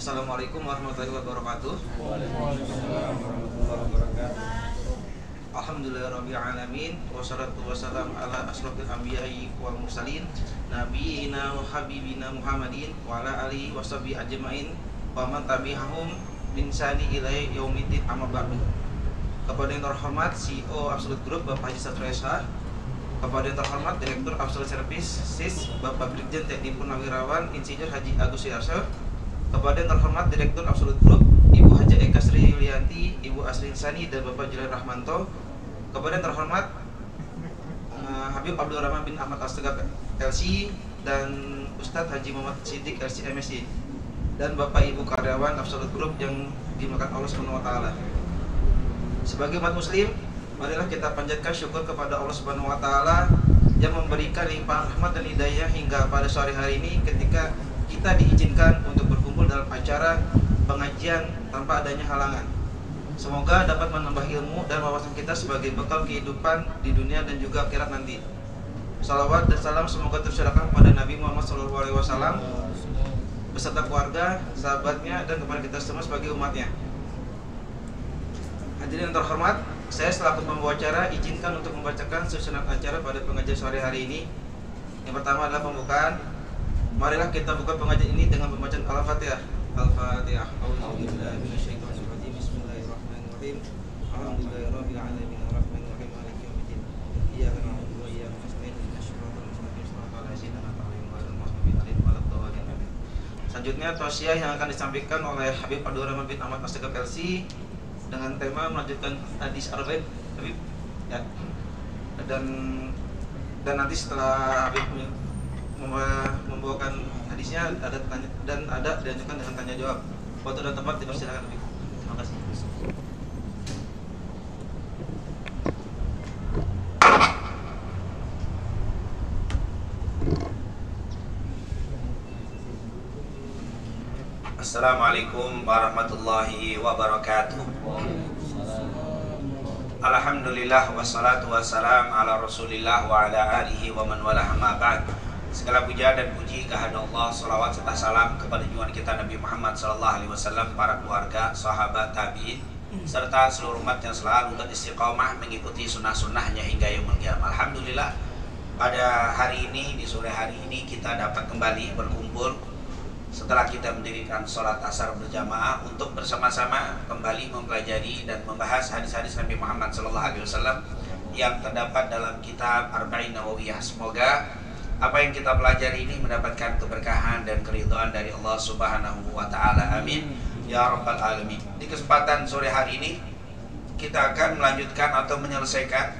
Assalamualaikum warahmatullahi wabarakatuh. Waalaikumsalam warahmatullahi wabarakatuh. Alhamdulillahirabbil alamin wassalatu wassalamu ala asrofil anbiya'i wal mursalin nabiyina wa habibina Muhammadin wa ala alihi washabihi ajmain wa man tabi'ahum bin sani ila yaumiddin amma ba'du. Kepada yang terhormat CEO Absolute Group Bapak Haji Satrio Esa, kepada yang terhormat Direktur Absolute Service SIS Bapak Brigjen TNI Purnawirawan Insinyur Haji Agus Sudiarso, kepada yang terhormat Direktur Absolute Group Ibu Haja Eka Sri Yulianti, Ibu Asri Insani dan Bapak Julian Rahmanto, kepada yang terhormat Habib Abdul Rahman bin Ahmad Astagab LC dan Ustadz Haji Muhammad Siddiq LC MSI, dan Bapak Ibu karyawan Absolute Group yang dimuliakan Allah Subhanahu wa taala. Sebagai umat muslim, marilah kita panjatkan syukur kepada Allah Subhanahu wa taala yang memberikan limpahan rahmat dan hidayah hingga pada sore hari ini ketika kita diizinkan untuk berkumpul dalam acara pengajian tanpa adanya halangan. Semoga dapat menambah ilmu dan wawasan kita sebagai bekal kehidupan di dunia dan juga akhirat nanti. Salawat dan salam semoga tercurahkan kepada Nabi Muhammad SAW beserta keluarga, sahabatnya, dan kepada kita semua sebagai umatnya. Hadirin yang terhormat, saya selaku pembawa acara izinkan untuk membacakan susunan acara pada pengajian sore hari ini. Yang pertama adalah pembukaan. Marilah kita buka pengajian ini dengan pembacaan Al-Fatihah. Al-Fatihah. A'udzubillahi minasyaitonirrajim. Bismillahirrahmanirrahim. Alhamdulillahirabbil alamin arrahmanirrahim maliki yaumiddin. Iyyaka na'budu wa iyyaka nasta'in ihdinas siratal mustaqim siratal ladzina an'amta 'alaihim ghairil maghdubi 'alaihim waladdallin. Selanjutnya tausiah yang akan disampaikan oleh Habib Abdul Rahman bin Ahmad Astagab LC dengan tema melanjutkan hadis arba'in Habib ya. Dan nanti setelah Habib membawakan hadisnya ada tanya dan ada dilanjutkan dengan tanya jawab. Waktu dan tempat dipersilakan Habib. Terima kasih. Assalamualaikum warahmatullahi wabarakatuh. Alhamdulillah wassalatu wassalam ala Rasulillah wa ala alihi wa man walah ma ba'd. Segala puja dan puji kehadirat Allah, salawat serta salam kepada junjungan kita Nabi Muhammad sallallahu alaihi wasallam, para keluarga, sahabat, tabi'in, serta seluruh umat yang selalu dan istiqomah mengikuti sunnah-sunnahnya hingga yaumul qiyamah. Alhamdulillah, pada hari ini, di sore hari ini kita dapat kembali berkumpul setelah kita mendirikan sholat asar berjamaah untuk bersama-sama kembali mempelajari dan membahas hadis-hadis Nabi Muhammad SAW yang terdapat dalam kitab Arba'in Nawawiyah. Semoga apa yang kita pelajari ini mendapatkan keberkahan dan keridhaan dari Allah Subhanahu wa taala. Amin ya rabbal alamin. Di kesempatan sore hari ini kita akan melanjutkan atau menyelesaikan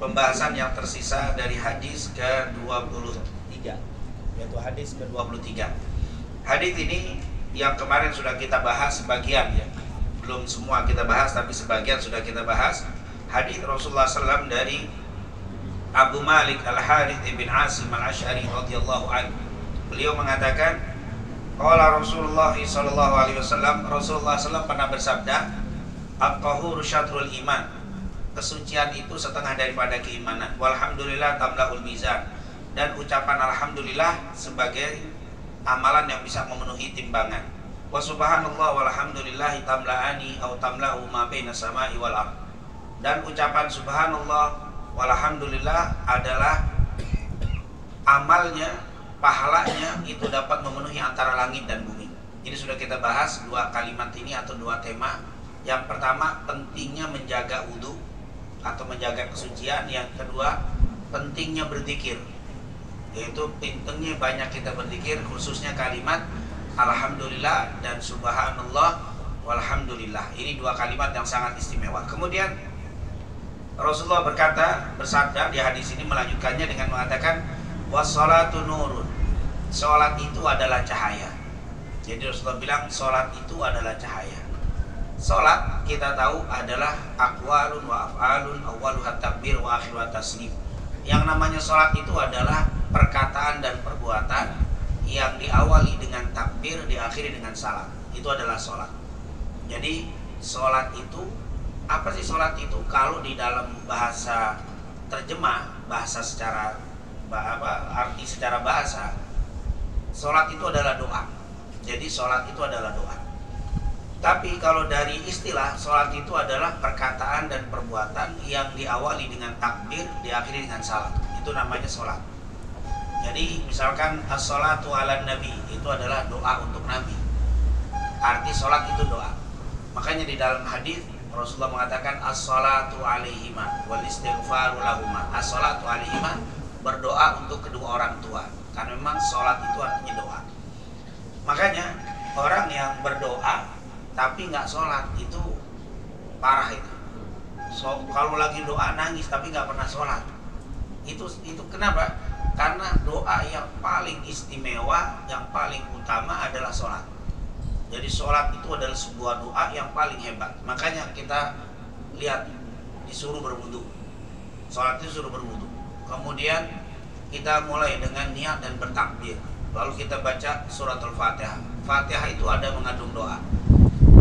pembahasan yang tersisa dari hadis ke-23, yaitu hadis ke-23. Hadis ini yang kemarin sudah kita bahas sebagian ya, belum semua kita bahas tapi sebagian sudah kita bahas. Hadis Rasulullah SAW dari Abu Malik Al-Harith ibn Asim Al-Ash'ari radhiyallahu anhu. Beliau mengatakan, qala Rasulullah sallallahu alaihi wasallam, Rasulullah SAW pernah bersabda, at-tahuru syatrul iman. Kesucian itu setengah daripada keimanan. Walhamdulillah tamla'ul mizan. Dan ucapan alhamdulillah sebagai amalan yang bisa memenuhi timbangan. Wa subhanallah walhamdulillah tamla'ani au tamla'u ma baina sama'i wal ardh. Dan ucapan subhanallah walhamdulillah adalah amalnya, pahalanya itu dapat memenuhi antara langit dan bumi. Ini sudah kita bahas dua kalimat ini atau dua tema. Yang pertama, pentingnya menjaga wudu atau menjaga kesucian. Yang kedua, pentingnya berzikir, yaitu pentingnya banyak kita berzikir, khususnya kalimat alhamdulillah dan subhanallah walhamdulillah. Ini dua kalimat yang sangat istimewa. Kemudian Rasulullah bersabda di hadis ini, melanjutkannya dengan mengatakan wassalatu nurun. Salat itu adalah cahaya. Jadi Rasulullah bilang salat itu adalah cahaya. Salat kita tahu adalah aqwalun wa af'alun, awwaluha takbir wa akhiruha taslim. Yang namanya salat itu adalah perkataan dan perbuatan yang diawali dengan takbir, diakhiri dengan salam. Itu adalah sholat. Jadi sholat itu, apa sih sholat itu? Kalau di dalam bahasa terjemah, bahasa secara arti secara bahasa, sholat itu adalah doa. Jadi sholat itu adalah doa. Tapi kalau dari istilah, sholat itu adalah perkataan dan perbuatan yang diawali dengan takbir, diakhiri dengan salam. Itu namanya sholat. Jadi misalkan as-sholatu ala nabi, itu adalah doa untuk nabi. Arti sholat itu doa. Makanya di dalam hadis Rasulullah mengatakan as-sholatu alaihima wal istighfaru lahuma. As-sholatu alaihima, berdoa untuk kedua orang tua. Karena memang sholat itu artinya doa. Makanya orang yang berdoa tapi nggak sholat itu parah itu. Kalau lagi doa nangis tapi nggak pernah sholat, itu kenapa? Karena doa yang paling istimewa, yang paling utama adalah sholat. Jadi sholat itu adalah sebuah doa yang paling hebat. Makanya kita lihat disuruh berwudu. Sholat itu suruh berwudu. Kemudian kita mulai dengan niat dan bertakbir. Lalu kita baca surat Al-Fatihah. Fatihah itu ada mengandung doa.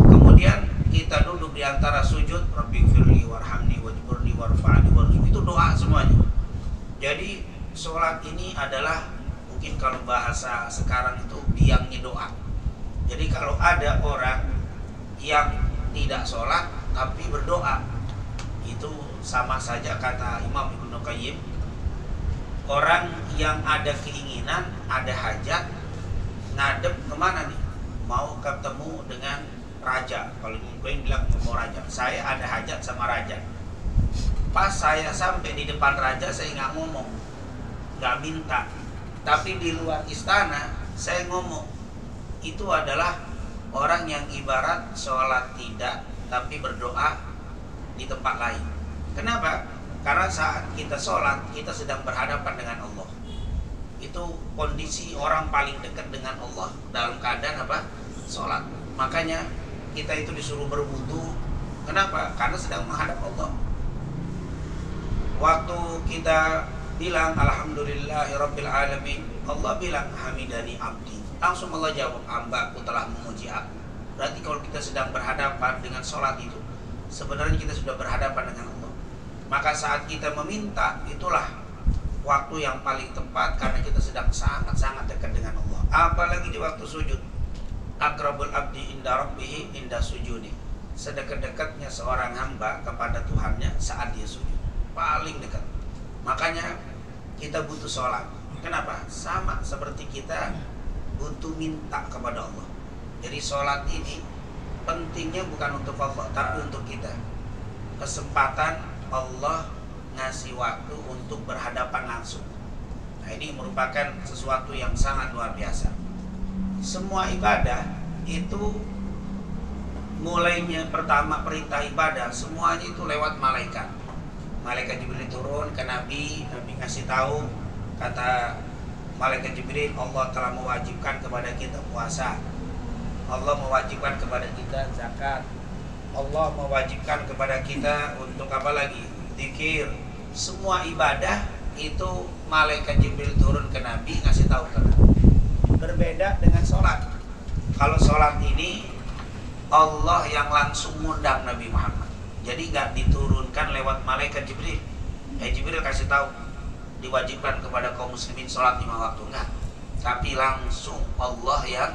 Kemudian kita duduk di antara sujud, Rabbighfirli warhamni wajburni warfa'ni warzuqni. Itu doa semuanya. Jadi sholat ini adalah mungkin kalau bahasa sekarang itu biangnya doa. Jadi kalau ada orang yang tidak sholat tapi berdoa, itu sama saja kata Imam Ibnu Qayyim, orang yang ada keinginan, ada hajat, ngadep kemana nih? Mau ketemu dengan raja. Kalau Qayyim bilang mau raja, saya ada hajat sama raja. Pas saya sampai di depan raja, saya nggak ngomong, nggak minta, tapi di luar istana saya ngomong. Itu adalah orang yang ibarat sholat tidak, tapi berdoa di tempat lain. Kenapa? Karena saat kita sholat, kita sedang berhadapan dengan Allah. Itu kondisi orang paling dekat dengan Allah dalam keadaan apa? Sholat. Makanya kita itu disuruh berwudu. Kenapa? Karena sedang menghadap Allah. Waktu kita bilang alhamdulillahirabbil alamin, Allah bilang hamidani abdi. Langsung Allah jawab, hambaku telah memuji aku. Berarti kalau kita sedang berhadapan dengan sholat itu, sebenarnya kita sudah berhadapan dengan Allah. Maka saat kita meminta, itulah waktu yang paling tepat, karena kita sedang sangat-sangat dekat dengan Allah. Apalagi di waktu sujud, akrabul abdi inda rabbihi inda sujudi. Sedekat-dekatnya seorang hamba kepada Tuhannya saat dia sujud, paling dekat. Makanya kita butuh sholat. Kenapa? Sama seperti kita butuh minta kepada Allah. Jadi sholat ini pentingnya bukan untuk Allah, tapi untuk kita. Kesempatan Allah ngasih waktu untuk berhadapan langsung. Nah, ini merupakan sesuatu yang sangat luar biasa. Semua ibadah itu mulainya, pertama perintah ibadah, semuanya itu lewat malaikat. Malaikat Jibril turun ke Nabi ngasih tahu, kata Malaikat Jibril, Allah telah mewajibkan kepada kita puasa, Allah mewajibkan kepada kita zakat, Allah mewajibkan kepada kita untuk apa lagi? Zikir. Semua ibadah itu Malaikat Jibril turun ke Nabi ngasih tahu ke Nabi. Berbeda dengan sholat. Kalau sholat ini Allah yang langsung ngundang Nabi Muhammad. Jadi nggak diturunkan lewat Malaikat Jibril. Jibril kasih tahu diwajibkan kepada kaum muslimin sholat 5 waktu, enggak. Tapi langsung Allah yang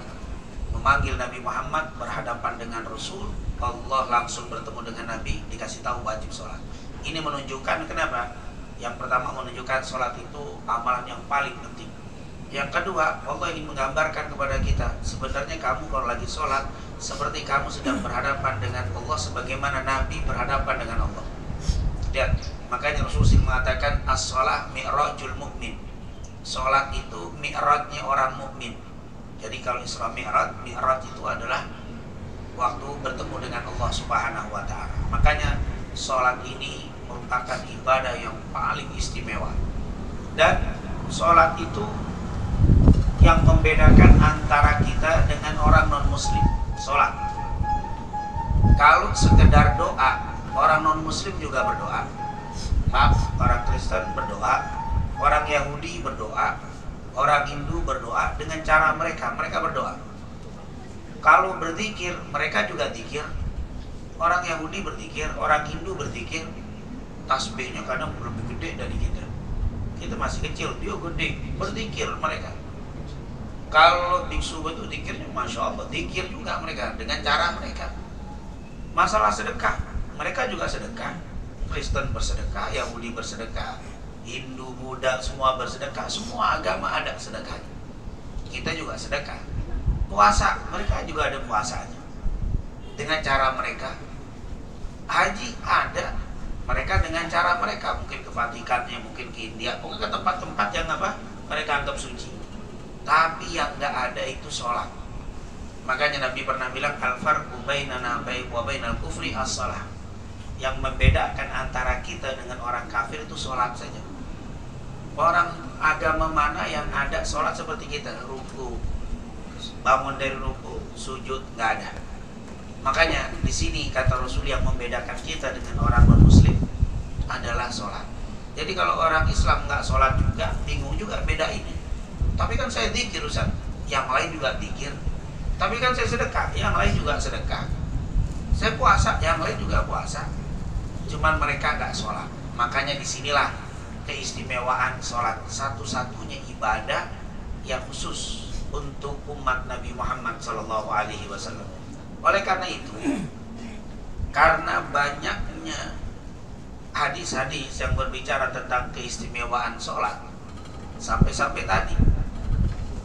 memanggil Nabi Muhammad berhadapan dengan Rasul. Allah langsung bertemu dengan Nabi, dikasih tahu wajib sholat. Ini menunjukkan kenapa? Yang pertama menunjukkan sholat itu amalan yang paling penting. Yang kedua, Allah ingin menggambarkan kepada kita, sebenarnya kamu kalau lagi sholat seperti kamu sedang berhadapan dengan Allah, sebagaimana Nabi berhadapan dengan Allah. Lihat, makanya Rasulullah mengatakan as-shalah mi'rajul mu'min. Sholat itu mi'rajnya orang mukmin. Jadi kalau Isra Mi'raj, Mi'raj itu adalah waktu bertemu dengan Allah Subhanahu wa ta'ala. Makanya sholat ini merupakan ibadah yang paling istimewa. Dan sholat itu yang membedakan antara kita dengan orang non-muslim. Sholat. Kalau sekedar doa, orang non-muslim juga berdoa. Maaf, orang Kristen berdoa, orang Yahudi berdoa, orang Hindu berdoa dengan cara mereka berdoa. Kalau berzikir, mereka juga zikir. Orang Yahudi berzikir, orang Hindu berzikir. Tasbihnya kadang lebih gede dari kita. Kita masih kecil, dia gede, berzikir mereka. Kalau biksu itu dikirnya Masya Allah, dikir juga mereka dengan cara mereka. Masalah sedekah, mereka juga sedekah. Kristen bersedekah, Yahudi bersedekah, Hindu, Buddha semua bersedekah. Semua agama ada sedekahnya. Kita juga sedekah. Puasa, mereka juga ada puasanya dengan cara mereka. Haji ada, mereka dengan cara mereka, mungkin ke Vatikannya, mungkin ke India, mungkin ke tempat-tempat yang mereka anggap suci. Tapi yang nggak ada itu sholat. Makanya Nabi pernah bilang, al-farqu bainana wa bainal kufri as-shalah. Yang membedakan antara kita dengan orang kafir itu sholat saja. Orang agama mana yang ada sholat seperti kita, ruku, bangun dari ruku, sujud, nggak ada. Makanya di sini kata Rasul yang membedakan kita dengan orang non-muslim adalah sholat. Jadi kalau orang Islam nggak sholat juga, bingung juga beda ini. Tapi kan saya dzikir Ustaz, yang lain juga dzikir. Tapi kan saya sedekah, yang lain juga sedekah. Saya puasa, yang lain juga puasa. Cuman mereka nggak sholat. Makanya disinilah keistimewaan sholat, satu-satunya ibadah yang khusus untuk umat Nabi Muhammad SAW. Oleh karena itu, karena banyaknya hadis-hadis yang berbicara tentang keistimewaan sholat, sampai-sampai tadi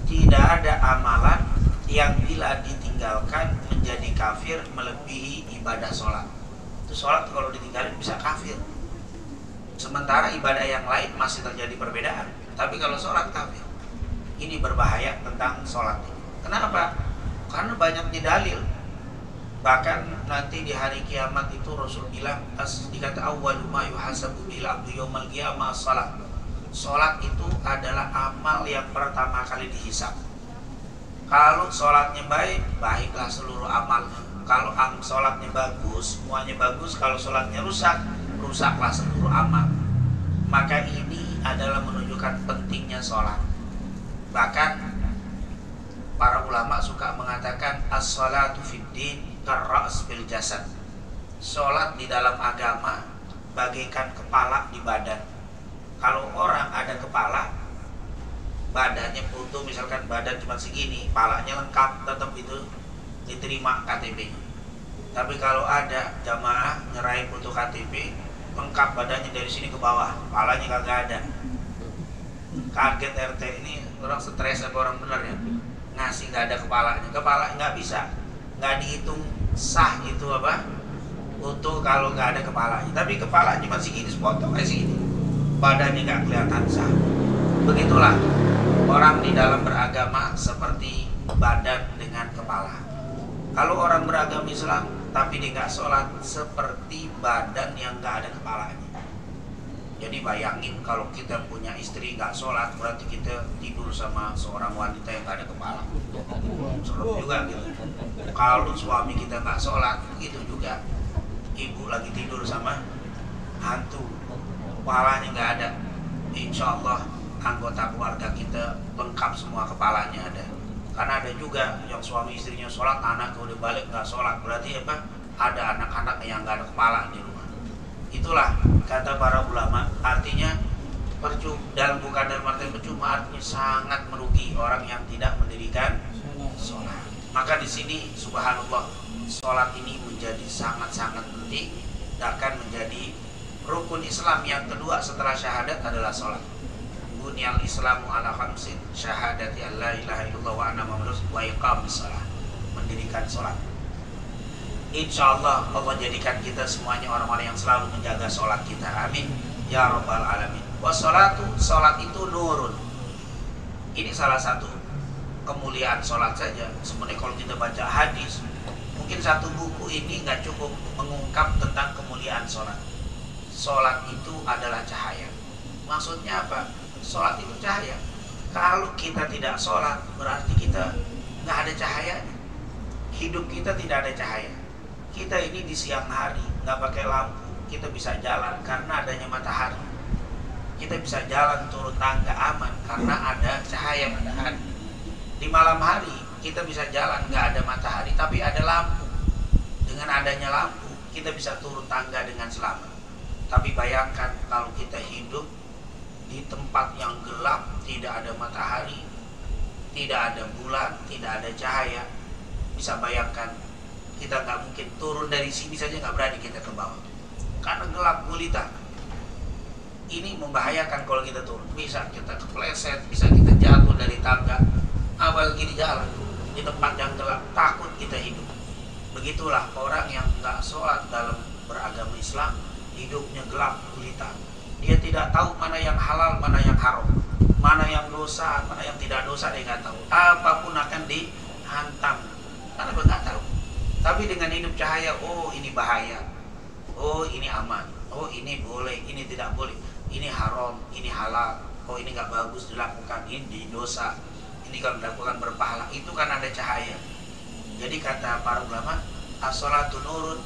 tidak ada amalan yang bila ditinggalkan menjadi kafir melebihi ibadah sholat. Itu sholat kalau ditinggalin bisa kafir. Sementara ibadah yang lain masih terjadi perbedaan. Tapi kalau sholat kafir. Ini berbahaya tentang sholat. Kenapa? Karena banyaknya dalil. Bahkan nanti di hari kiamat itu Rasul bilang, dikata awwalu ma yuhasabu bil abdu yaumal qiyamah sholat. Sholat itu adalah amal yang pertama kali dihisab. Kalau sholatnya baik, baiklah seluruh amalnya. Kalau sholatnya bagus, semuanya bagus. Kalau sholatnya rusak, rusaklah seluruh amal. Maka ini adalah menunjukkan pentingnya sholat. Bahkan para ulama suka mengatakan as-sholatu fid din karra's bil jasad. Sholat di dalam agama bagaikan kepala di badan. Kalau orang ada kepala, badannya utuh, misalkan badan cuma segini, kepalanya lengkap, tetap itu diterima KTP-nya. Tapi kalau ada jamaah nyerahin foto KTP lengkap badannya dari sini ke bawah, kepalanya kagak ada. Kaget RT, ini orang stres apa orang benar ya? Ngasih nggak ada kepalanya, kepala nggak bisa, nggak dihitung sah itu apa? Utuh kalau nggak ada kepalanya. Tapi kepala cuma segini, sepotong kayak segini, badannya nggak kelihatan sah. Begitulah orang di dalam beragama seperti badan dengan kepala. Kalau orang beragama Islam tapi dia nggak sholat, seperti badan yang nggak ada kepalanya. Jadi bayangin kalau kita punya istri nggak sholat, berarti kita tidur sama seorang wanita yang nggak ada kepala. Serem juga gitu. Kalau suami kita nggak sholat, begitu juga. Ibu lagi tidur sama hantu, kepalanya nggak ada. Insya Allah anggota keluarga kita lengkap semua, kepalanya ada. Karena ada juga yang suami istrinya sholat, anak udah balik nggak sholat, berarti apa? Ada anak-anak yang nggak ada kepala di rumah. Itulah kata para ulama, artinya dalam bukan dalam arti percuma, artinya sangat merugi orang yang tidak mendirikan sholat. Maka di sini subhanallah, sholat ini menjadi sangat-sangat penting, akan menjadi rukun Islam yang kedua setelah syahadat adalah sholat. Bunyal Islamu ala khamsin, syahadati an la ilaha illallah wa anna muhammadar rasulullah, wa iqamis shalah, mendirikan sholat. Insya Allah Allah jadikan kita semuanya orang-orang yang selalu menjaga sholat kita. Amin ya rabbal alamin. Wassalatu, sholat itu nurun. Ini salah satu kemuliaan sholat saja. Sebenarnya kalau kita baca hadis, mungkin satu buku ini nggak cukup mengungkap tentang kemuliaan sholat. Sholat itu adalah cahaya. Maksudnya apa? Sholat itu cahaya. Kalau kita tidak sholat, berarti kita nggak ada cahayanya. Hidup kita tidak ada cahaya. Kita ini di siang hari nggak pakai lampu, kita bisa jalan karena adanya matahari. Kita bisa jalan turun tangga aman karena ada cahaya matahari. Di malam hari kita bisa jalan nggak ada matahari tapi ada lampu. Dengan adanya lampu kita bisa turun tangga dengan selamat. Tapi bayangkan kalau kita hidup di tempat yang gelap, tidak ada matahari, tidak ada bulan, tidak ada cahaya. Bisa bayangkan, kita nggak mungkin turun dari sini saja, nggak berani kita ke bawah karena gelap gulita. Ini membahayakan kalau kita turun, bisa kita kepleset, bisa kita jatuh dari tangga, apalagi di jalan, di tempat yang gelap, takut kita hidup. Begitulah orang yang nggak sholat dalam beragama Islam, hidupnya gelap gulita. Dia tidak tahu mana yang halal, mana yang haram, mana yang dosa, mana yang tidak dosa, dia nggak tahu. Apapun akan dihantam karena dia nggak tahu. Tapi dengan hidup cahaya, oh ini bahaya, oh ini aman, oh ini boleh, ini tidak boleh, ini haram, ini halal, oh ini nggak bagus dilakukan, ini dosa, ini kalau dilakukan berpahala. Itu kan ada cahaya. Jadi kata para ulama, as-sholatu nurun.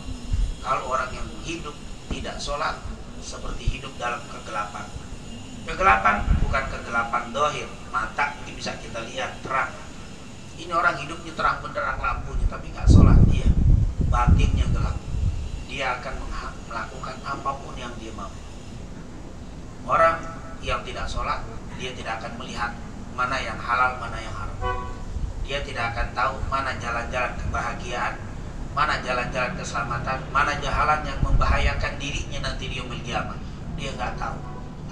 Kalau orang yang hidup tidak sholat, seperti hidup dalam kegelapan. Kegelapan bukan kegelapan dohir, mata ini bisa kita lihat terang. Ini orang hidupnya terang benderang lampunya, tapi nggak sholat, dia batinnya gelap. Dia akan melakukan apapun yang dia mau. Orang yang tidak sholat, dia tidak akan melihat mana yang halal, mana yang haram. Dia tidak akan tahu mana jalan-jalan kebahagiaan, mana jalan-jalan keselamatan, mana jalan yang membahayakan dirinya nanti di yaumil qiyamah. Dia nggak tahu.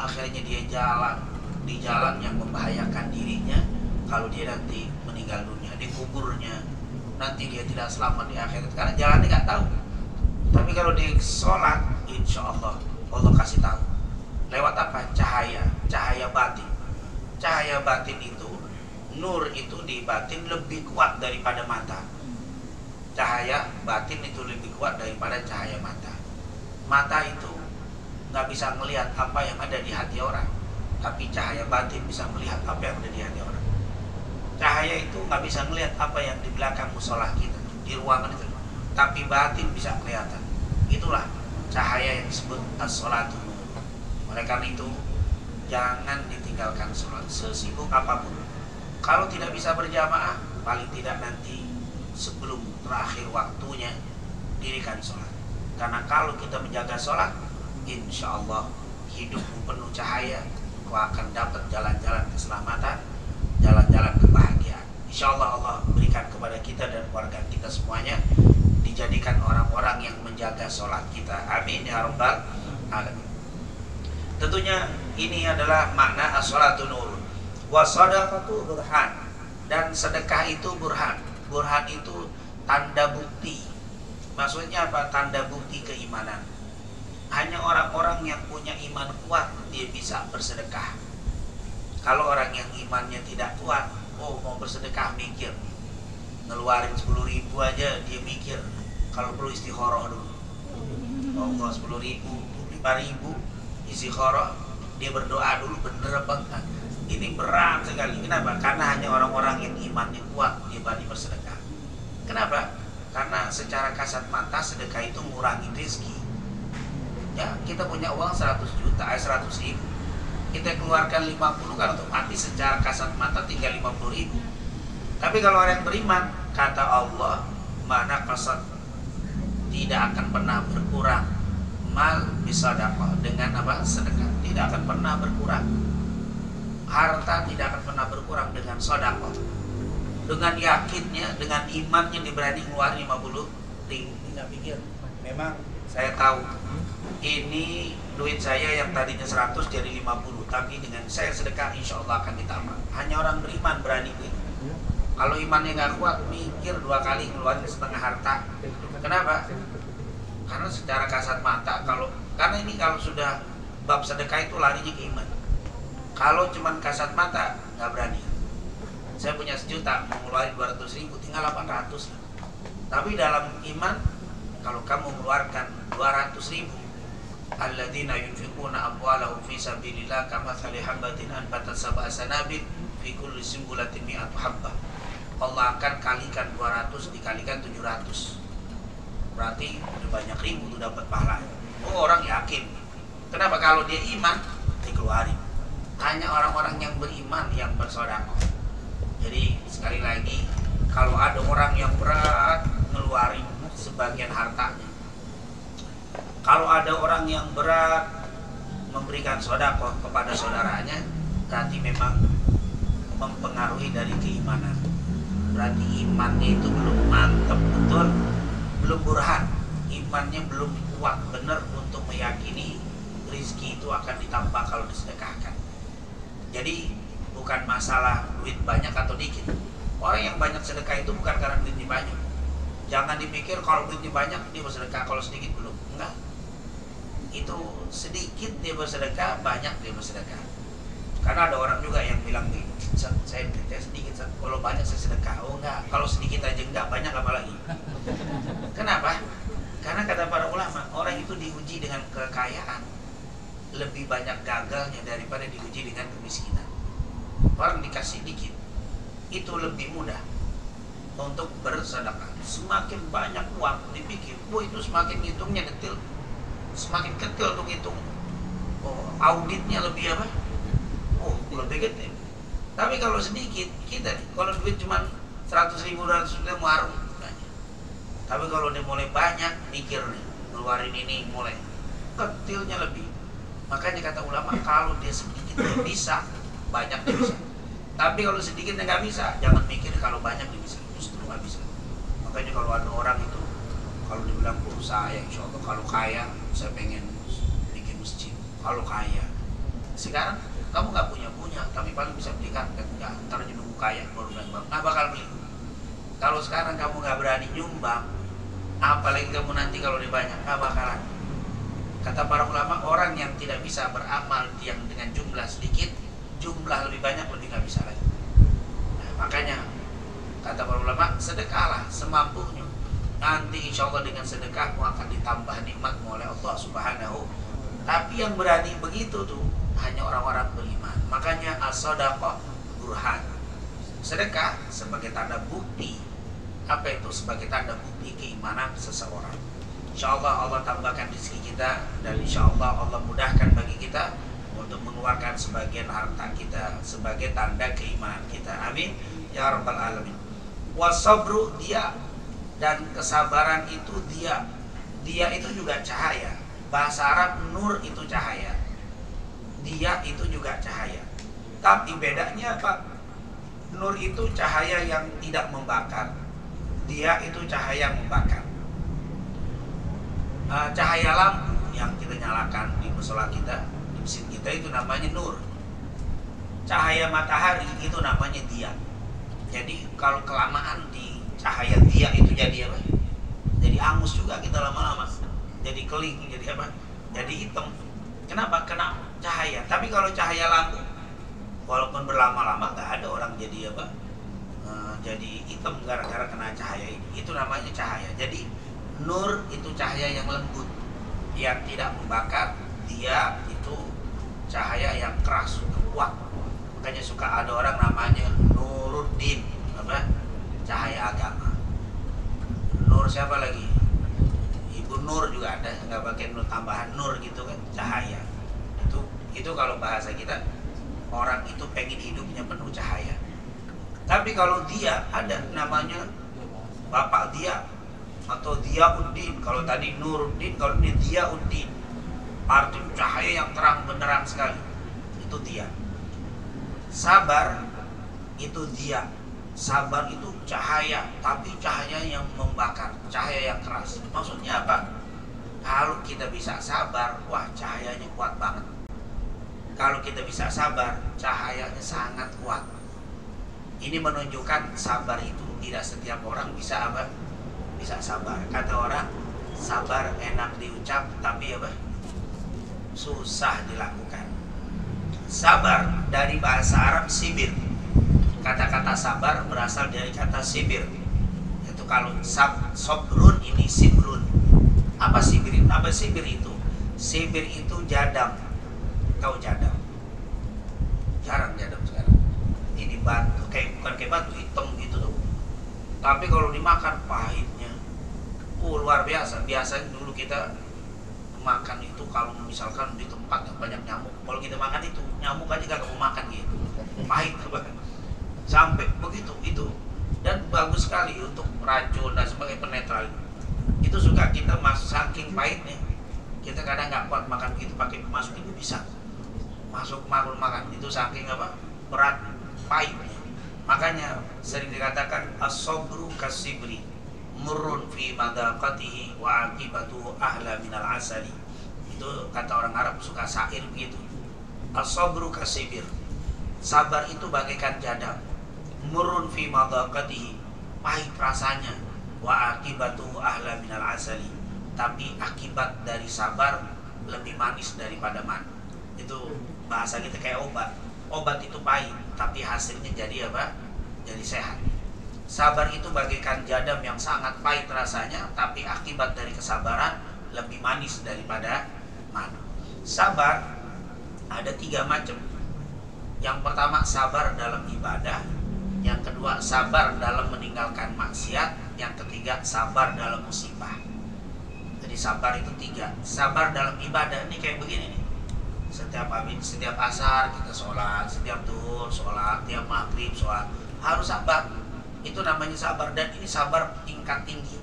Akhirnya dia jalan di jalan yang membahayakan dirinya. Kalau dia nanti meninggal dunia, di kuburnya, nanti dia tidak selamat di akhirat karena jalannya nggak tahu. Tapi kalau dia sholat, insya Allah Allah kasih tahu. Lewat apa? Cahaya, cahaya batin. Cahaya batin itu, nur itu di batin lebih kuat daripada mata. Cahaya batin itu lebih kuat daripada cahaya mata. Mata itu nggak bisa melihat apa yang ada di hati orang, tapi cahaya batin bisa melihat apa yang ada di hati orang. Cahaya itu nggak bisa melihat apa yang di belakang musola kita, di ruangan itu, tapi batin bisa kelihatan. Itulah cahaya yang disebut as-sholatu nur. Oleh karena itu, jangan ditinggalkan sholat sesibuk apapun. Kalau tidak bisa berjamaah, paling tidak nanti sebelum terakhir waktunya dirikan sholat. Karena kalau kita menjaga sholat, insya Allah hidupmu penuh cahaya, kau akan dapat jalan-jalan keselamatan, jalan-jalan kebahagiaan. Insya Allah Allah berikan kepada kita dan keluarga kita semuanya dijadikan orang-orang yang menjaga sholat kita. Amin ya rabbal alamin. Tentunya ini adalah makna as-sholatu nur. Wa shadaqatu burhan. Dan sedekah itu burhan. Burhan itu tanda bukti. Maksudnya apa? Tanda bukti keimanan. Hanya orang-orang yang punya iman kuat dia bisa bersedekah. Kalau orang yang imannya tidak kuat, oh mau bersedekah mikir, ngeluarin 10.000 aja dia mikir. Kalau perlu istikharah dulu. Oh enggak 10.000, 5.000 istikharah, dia berdoa dulu bener apa enggak. Ini berat sekali. Kenapa? Karena hanya orang-orang yang imannya kuat dia berani bersedekah. Kenapa? Karena secara kasat mata sedekah itu mengurangi rezeki. Ya, kita punya uang 100 juta, 100.000. Kita keluarkan 50 kan otomatis secara kasat mata tinggal 50.000. Tapi kalau orang yang beriman, kata Allah, mana kasat tidak akan pernah berkurang mal bisadaqah, dengan apa? Sedekah. Tidak akan pernah berkurang. Harta tidak akan pernah berkurang dengan sedekah. Dengan yakinnya, dengan imannya dia berani ngeluarin 50.000. Tidak pikir, memang saya tahu ini duit saya yang tadinya 100 jadi 50, tapi dengan saya sedekah insya Allah akan ditambah. Hanya orang beriman berani begitu. Kalau imannya nggak kuat, mikir 2 kali ngeluarin setengah harta. Kenapa? Karena secara kasat mata, karena ini kalau sudah bab sedekah itu larinya ke iman. Kalau cuman kasat mata nggak berani. Saya punya 1 juta, mau ngeluarin 200.000, tinggal 800. Tapi dalam iman, kalau kamu mengeluarkan 200.000, alladzina yunfiquna amwalahum fi sabilillah kamathali habatin anbatat sab'a sanabil fi kulli sunbulatin mi'atu habbah. Allah akan kalikan 200 dikalikan 700. Berarti udah banyak ribu tuh dapat pahala. Oh, orang yakin. Kenapa? Kalau dia iman, dikeluarin. Hanya orang-orang yang beriman yang bersedekah. Jadi sekali lagi, kalau ada orang yang berat ngeluarin sebagian hartanya, kalau ada orang yang berat memberikan sedekah kepada saudaranya, berarti memang mempengaruhi dari keimanan. Berarti imannya itu belum mantap betul, belum burhan, imannya belum kuat benar untuk meyakini rizki itu akan ditambah kalau disedekahkan. Jadi bukan masalah duit banyak atau dikit. Orang yang banyak sedekah itu bukan karena duitnya banyak. Jangan dipikir kalau duitnya banyak dia bersedekah, kalau sedikit belum. Enggak. Itu sedikit dia bersedekah, banyak dia bersedekah. Karena ada orang juga yang bilang nih, saya duitnya sedikit, kalau banyak saya sedekah. Oh enggak, kalau sedikit aja enggak, banyak apalagi. Kenapa? Karena kata para ulama, orang itu diuji dengan kekayaan lebih banyak gagalnya daripada diuji dengan kemiskinan. Orang dikasih dikit, itu lebih mudah untuk bersedekah. Semakin banyak uang dipikir, itu semakin hitungnya detail, semakin detail untuk hitung. Auditnya lebih apa? Lebih gede. Tapi kalau sedikit, kita kalau duit cuma 100.000, 200.000 muarung. Tapi kalau dia mulai banyak, mikir nih, ngeluarin ini mulai kecilnya lebih. Makanya kata ulama, kalau dia sedikit dia bisa, banyak dia bisa. Tapi kalau sedikit dia nggak bisa, jangan mikir kalau banyak dia bisa, justru nggak bisa. Makanya kalau ada orang itu, kalau dibilang saya insya Allah kalau kaya, saya pengen bikin masjid. Kalau kaya, sekarang kamu nggak punya, tapi paling bisa beli karpet. Nggak, ntar aja nunggu kaya baru nyumbang. Nggak bakal beli. Kalau sekarang kamu nggak berani nyumbang, apalagi kamu nanti kalau dibanyak, nggak bakalan. Kata para ulama, orang yang tidak bisa beramal yang dengan jumlah sedikit, jumlah lebih banyak lebih nggak bisa lagi. Nah, makanya kata para ulama, sedekahlah semampunya. Nanti insya Allah dengan sedekahmu akan ditambah nikmatmu oleh Allah Subhanahu. Tapi yang berani begitu tuh hanya orang-orang beriman. Makanya as-shadaqah burhan. Sedekah sebagai tanda bukti. Apa itu? Sebagai tanda bukti keimanan seseorang. Insya Allah Allah tambahkan rezeki kita, dan insya Allah Allah mudahkan bagi kita untuk mengeluarkan sebagian harta kita sebagai tanda keimanan kita. Amin ya rabbal alamin. Wasabru, dia, dan kesabaran itu dia itu juga cahaya. Bahasa Arab nur itu cahaya, dia itu juga cahaya. Tapi bedanya apa? Nur itu cahaya yang tidak membakar, dia itu cahaya yang membakar. Cahaya lampu yang kita nyalakan di musola kita, di mesin kita, itu namanya nur. Cahaya matahari itu namanya dia. Jadi kalau kelamaan di cahaya dia itu jadi apa? Jadi angus juga kita lama-lama. Jadi keling, jadi apa? Jadi hitam. Kenapa? Kena cahaya. Tapi kalau cahaya lampu, walaupun berlama-lama nggak ada orang jadi apa? Jadi hitam gara-gara kena cahaya ini. Itu namanya cahaya. Jadi nur itu cahaya yang lembut, yang tidak membakar. Dia itu cahaya yang keras, kuat. Makanya suka ada orang namanya Nuruddin, apa? Cahaya agama. Nur siapa lagi? Ibu Nur juga ada, nggak pakai nur tambahan nur gitu kan, cahaya. Itu kalau bahasa kita, orang itu pengen hidupnya penuh cahaya. Tapi kalau dia ada namanya bapak dia atau Diyauddin. Kalau tadi Nuruddin, kalau ini Diyauddin, arti cahaya yang terang benderang sekali. Itu dia. Sabar itu dia. Sabar itu cahaya, tapi cahaya yang membakar, cahaya yang keras. Maksudnya apa? Kalau kita bisa sabar, wah cahayanya kuat banget. Kalau kita bisa sabar, cahayanya sangat kuat. Ini menunjukkan sabar itu tidak setiap orang bisa apa? Bisa sabar. Kata orang, sabar enak diucap, tapi apa? Susah dilakukan. Sabar dari bahasa Arab sibir. Kata-kata sabar berasal dari kata sibir. Itu kalau sobrun, ini sibrun. Apa sibir itu? Apa sibir itu? Sibir itu jadam. Tahu jadam? Jarang jadam sekarang. Ini batu, bukan kayak batu hitam gitu tuh. Tapi kalau dimakan pahitnya, luar biasa. Biasanya dulu kita makan itu kalau misalkan di tempat yang banyak nyamuk, kalau kita makan itu nyamuk aja gak mau makan gitu. Pahit banget. Sampai begitu itu, dan bagus sekali untuk racun dan sebagai penetral. Itu suka kita saking pahitnya, kita kadang nggak kuat makan begitu, pakai masuk itu bisa masuk makan itu saking apa berat. pahitnya. Makanya sering dikatakan as-sabru kasibri murrun fi madaqatihi wa aqibatu ahla minal asali. Itu kata orang Arab, suka syair begitu. As-sabru kasibir, sabar itu bagaikan jadam. Murrun fi madaqatihi, pahit rasanya. Wa aqibatu ahla minal asali, tapi akibat dari sabar lebih manis daripada madu. Itu bahasa kita kayak obat. Obat itu pahit, tapi hasilnya jadi apa? Jadi sehat. Sabar itu bagaikan jadam yang sangat pahit rasanya, tapi akibat dari kesabaran lebih manis daripada madu. Sabar ada 3 macam. Yang pertama sabar dalam ibadah, yang kedua sabar dalam meninggalkan maksiat, yang ketiga sabar dalam musibah. Jadi sabar itu 3. Sabar dalam ibadah ini kayak begini nih. Setiap asar kita sholat, setiap duhur sholat, setiap maghrib sholat, harus sabar. Itu namanya sabar, dan ini sabar tingkat tinggi.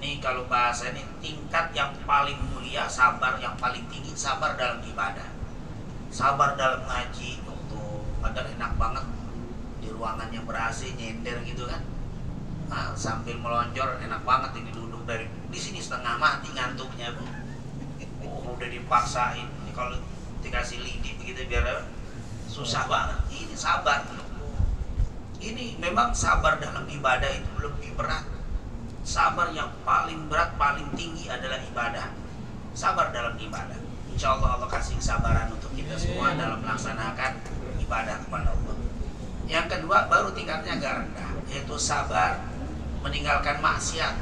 Ini kalau bahasa ini tingkat yang paling mulia, sabar yang paling tinggi, sabar dalam ibadah. Sabar dalam ngaji, tuh padahal enak banget di ruangan yang ber-AC, nyender gitu kan. Nah, sambil melonjor enak banget ini duduk dari di sini setengah mati ngantuknya, Bu. Oh, udah dipaksain. Ini kalau dikasih lidi begitu biar susah banget. Ini sabar. Ini memang sabar dalam ibadah itu lebih berat. Sabar yang paling berat, paling tinggi adalah ibadah. Sabar dalam ibadah. Insya Allah Allah kasih kesabaran untuk kita semua dalam melaksanakan ibadah kepada Allah. Yang kedua baru tingkatnya agak rendah, yaitu sabar meninggalkan maksiat.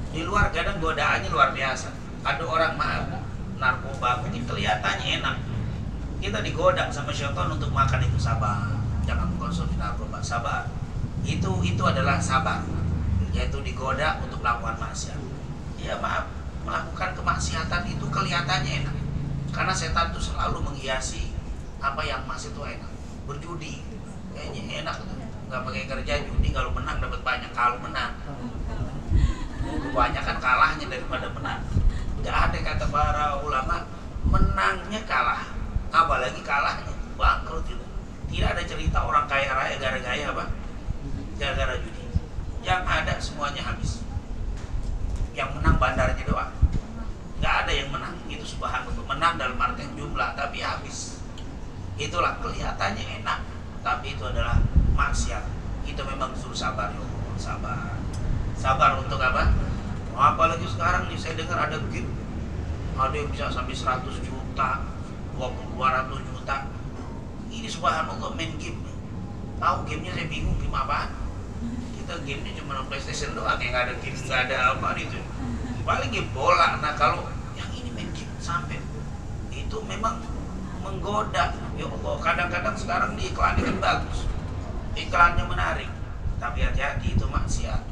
Di luar kadang godaannya luar biasa. Ada orang narkoba mungkin kelihatannya enak, kita digoda sama syaitan untuk makan itu, sabar, jangan mengkonsumsi narkoba, sabar. Itu adalah sabar, yaitu digoda untuk melakukan maksiat. Ya maaf, melakukan kemaksiatan itu kelihatannya enak, karena setan itu selalu menghiasi apa yang masih itu enak. Berjudi kayaknya enak, nggak pakai kerja judi, kalau menang dapat banyak, kalau menang kebanyakan kalahnya daripada menang. Gak ada kata para ulama menangnya kalah, apalagi kalahnya bangkrut itu. Tidak ada cerita orang kaya raya gara-gara apa? Gara-gara judi. Yang ada semuanya habis. Yang menang bandarnya doang. Gak ada yang menang. Itu subhanallah, menang dalam artian jumlah tapi habis. Itulah kelihatannya enak, tapi itu adalah maksiat. Itu memang suruh sabar, ya Allah, sabar. Sabar untuk apa? Apalagi sekarang nih saya dengar ada game, ada yang bisa sampai 100 juta, 200 juta. Ini subhanallah main game. Tahu gamenya saya bingung game apaan. Kita gamenya cuma PlayStation doang, yang nggak ada game, nggak ada apa itu. Paling game bola. Nah kalau yang ini main game sampai itu memang menggoda. Ya Allah, kadang-kadang sekarang di iklan kan bagus, iklannya menarik, tapi hati-hati itu maksiat.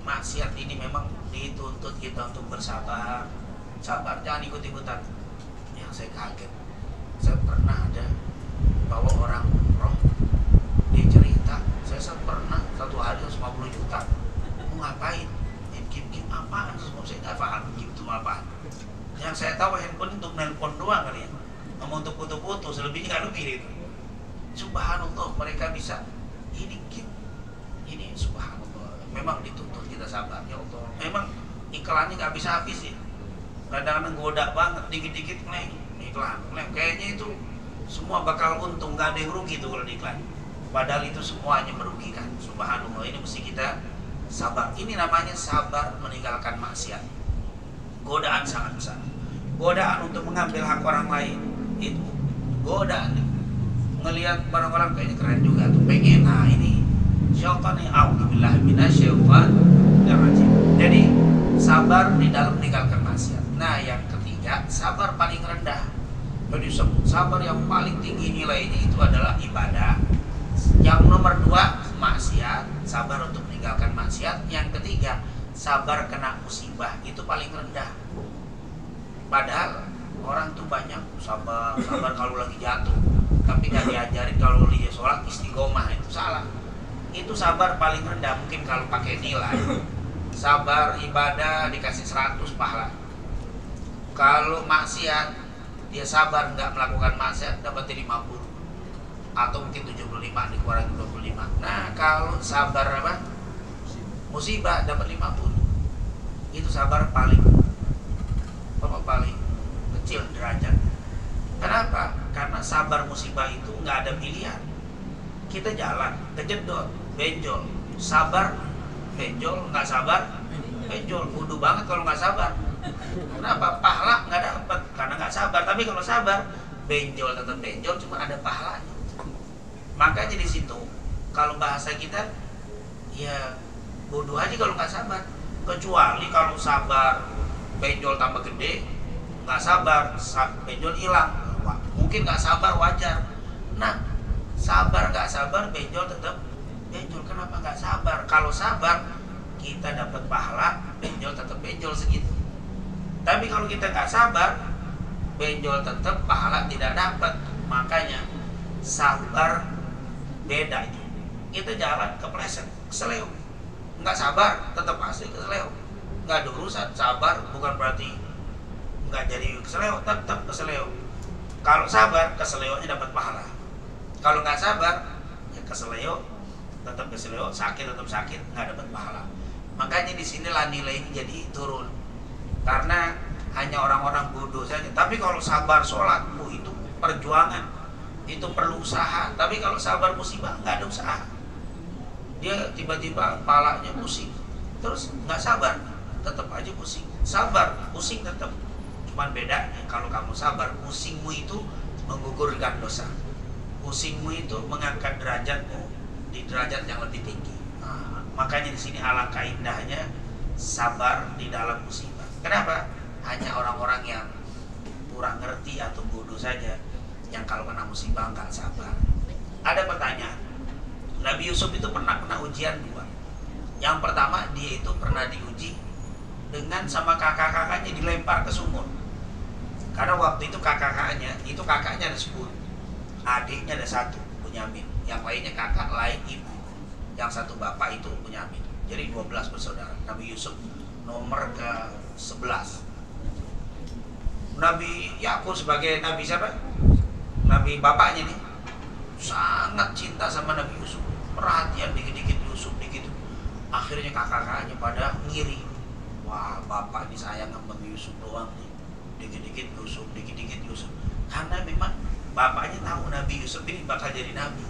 Maksiat ini memang dituntut kita untuk bersabar. Sabar, jangan ikut-ikutan. Yang saya kaget, saya pernah ada bawa orang umroh, dia cerita, saya pernah satu hari 50 juta. Mau ngapain? Game apaan? Saya nggak paham game itu apaan. Yang saya tahu handphone untuk nelpon doang kali ya, mau untuk foto-foto, selebihnya nggak lebih itu. Subhanallah, mereka bisa. Ini game, ini subhanallah. Memang dituntut kita sabar, ya Allah. Memang iklannya nggak bisa habis ya. Kadang-kadang goda banget, dikit-dikit iklan. Kayaknya itu semua bakal untung, nggak ada yang rugi tuh kalau di iklan. Padahal itu semuanya merugikan. Subhanallah, ini mesti kita sabar. Ini namanya sabar meninggalkan maksiat. Godaan sangat besar. Godaan untuk mengambil hak orang lain, itu godaan. Ngelihat orang-orang kayaknya keren juga tuh, pengen. Nah ini syaitan yang a'udzubillah minasyaitonir rajim. Jadi sabar di dalam meninggalkan maksiat. Nah yang ketiga, sabar paling rendah. Jadi sabar yang paling tinggi nilainya itu adalah ibadah. Yang nomor 2 maksiat, sabar untuk meninggalkan maksiat. Yang ketiga, sabar kena musibah, itu paling rendah. Padahal orang tuh banyak sabar kalau lagi jatuh, tapi gak diajarin kalau dia sholat istiqomah, itu salah. Itu sabar paling rendah. Mungkin kalau pakai nilai, sabar ibadah dikasih 100 pahala. Kalau maksiat, dia sabar nggak melakukan maksiat, dapat 50. atau mungkin 75 dikurangi 25. Nah, kalau sabar apa? Musibah dapat 50. Itu sabar paling kecil derajat. Kenapa? Karena sabar musibah itu nggak ada pilihan. Kita jalan, kejedot, benjol, sabar, benjol, nggak sabar, benjol. Kudu banget kalau nggak sabar. Kenapa? Pahala nggak dapat karena nggak sabar. Tapi kalau sabar, benjol tetap benjol, cuma ada pahalanya. Makanya di situ, kalau bahasa kita, ya bodoh aja kalau nggak sabar. Kecuali kalau sabar, benjol tambah gede, nggak sabar, benjol hilang. Mungkin nggak sabar wajar. Nah, sabar nggak sabar, benjol tetap benjol. Kenapa nggak sabar? Kalau sabar, kita dapat pahala, benjol tetap benjol segitu. Tapi kalau kita nggak sabar, benjol tetap, pahala tidak dapat. Makanya sabar beda itu. Kita jalan kepleset, keseleo. Nggak sabar, tetap pasti keseleo. Nggak ada urusan. Sabar bukan berarti nggak jadi keseleo, tetap keseleo. Kalau sabar, keseleonya dapat pahala. Kalau nggak sabar, ya keseleo, tetap keseleo, sakit tetap sakit, nggak dapat pahala. Makanya disinilah nilai ini jadi turun. Karena hanya orang-orang bodoh saja. Tapi kalau sabar sholat, itu perjuangan, itu perlu usaha. Tapi kalau sabar musibah, nggak ada usaha. Dia tiba-tiba kepalanya pusing, terus nggak sabar, tetap aja pusing. Sabar, pusing tetap. Cuman bedanya kalau kamu sabar, pusingmu itu menggugurkan dosa. Pusingmu itu mengangkat derajatmu di derajat yang lebih tinggi. Nah, makanya di sini alangkah indahnya sabar di dalam musibah. Kenapa? Hanya orang-orang yang kurang ngerti atau bodoh saja yang kalau kena musibah nggak sabar. Ada pertanyaan. Nabi Yusuf itu pernah ujian dua. Yang pertama, dia itu pernah diuji dengan sama kakak-kakaknya dilempar ke sumur. Karena waktu itu kakaknya ada 10, adiknya ada 1, Bunyamin. Yang lainnya kakak, lain ibu. Yang satu bapak itu Bunyamin. Jadi 12 bersaudara. Nabi Yusuf nomor ke-11. Nabi Yakub sebagai Nabi siapa? Nabi bapaknya nih, sangat cinta sama Nabi Yusuf. Perhatian dikit-dikit Yusuf, dikit. Akhirnya kakak-kakaknya pada ngiri. Wah, bapak ini sayang sama Yusuf doang nih. Dikit-dikit Yusuf, dikit-dikit Yusuf. Karena memang bapaknya tahu Nabi Yusuf ini bakal jadi nabi.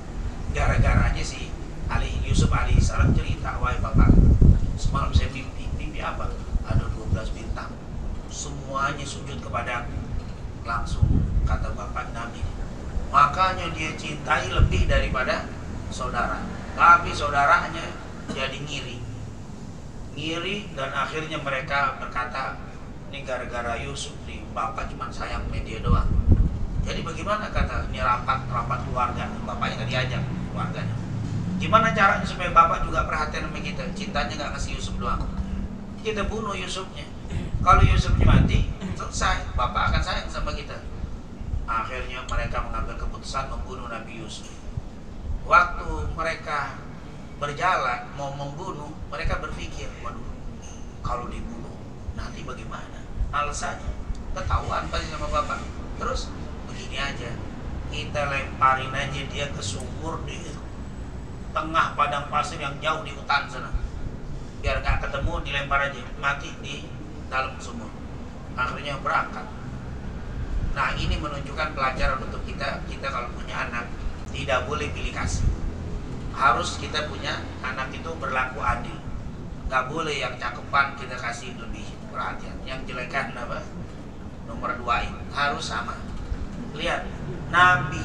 Gara-garanya si Yusuf alaihissalam cerita, wahai bapak, semalam saya mimpi apa? Ada 12 bintang, semuanya sujud kepada aku. Langsung kata bapak Nabi, makanya dia cintai lebih daripada saudara. Tapi saudaranya jadi ngiri, dan akhirnya mereka berkata, ini gara-gara Yusuf nih, bapak cuma sayang media doang. Jadi bagaimana, kata ini rapat keluarga, bapaknya kan diajak keluarganya. Gimana caranya supaya bapak juga perhatian sama kita? Cintanya nggak kasih Yusuf doang. Kita bunuh Yusufnya. Kalau Yusufnya mati, selesai. Bapak akan sayang sama kita. Akhirnya mereka mengambil keputusan membunuh Nabi Yusuf. Waktu mereka berjalan mau membunuh, mereka berpikir, waduh, kalau dibunuh nanti bagaimana? Alasannya ketahuan pasti sama bapak. Terus begini aja, kita lemparin aja dia ke sumur di tengah padang pasir yang jauh di hutan sana. Biar gak ketemu, dilempar aja, mati di dalam sumur. Akhirnya berangkat. Nah, ini menunjukkan pelajaran untuk kita kalau punya anak tidak boleh pilih kasih. Harus kita punya anak itu berlaku adil. Gak boleh yang cakepan kita kasih lebih perhatian, yang jelekan apa? Nomor 2 ini harus sama. Lihat, Nabi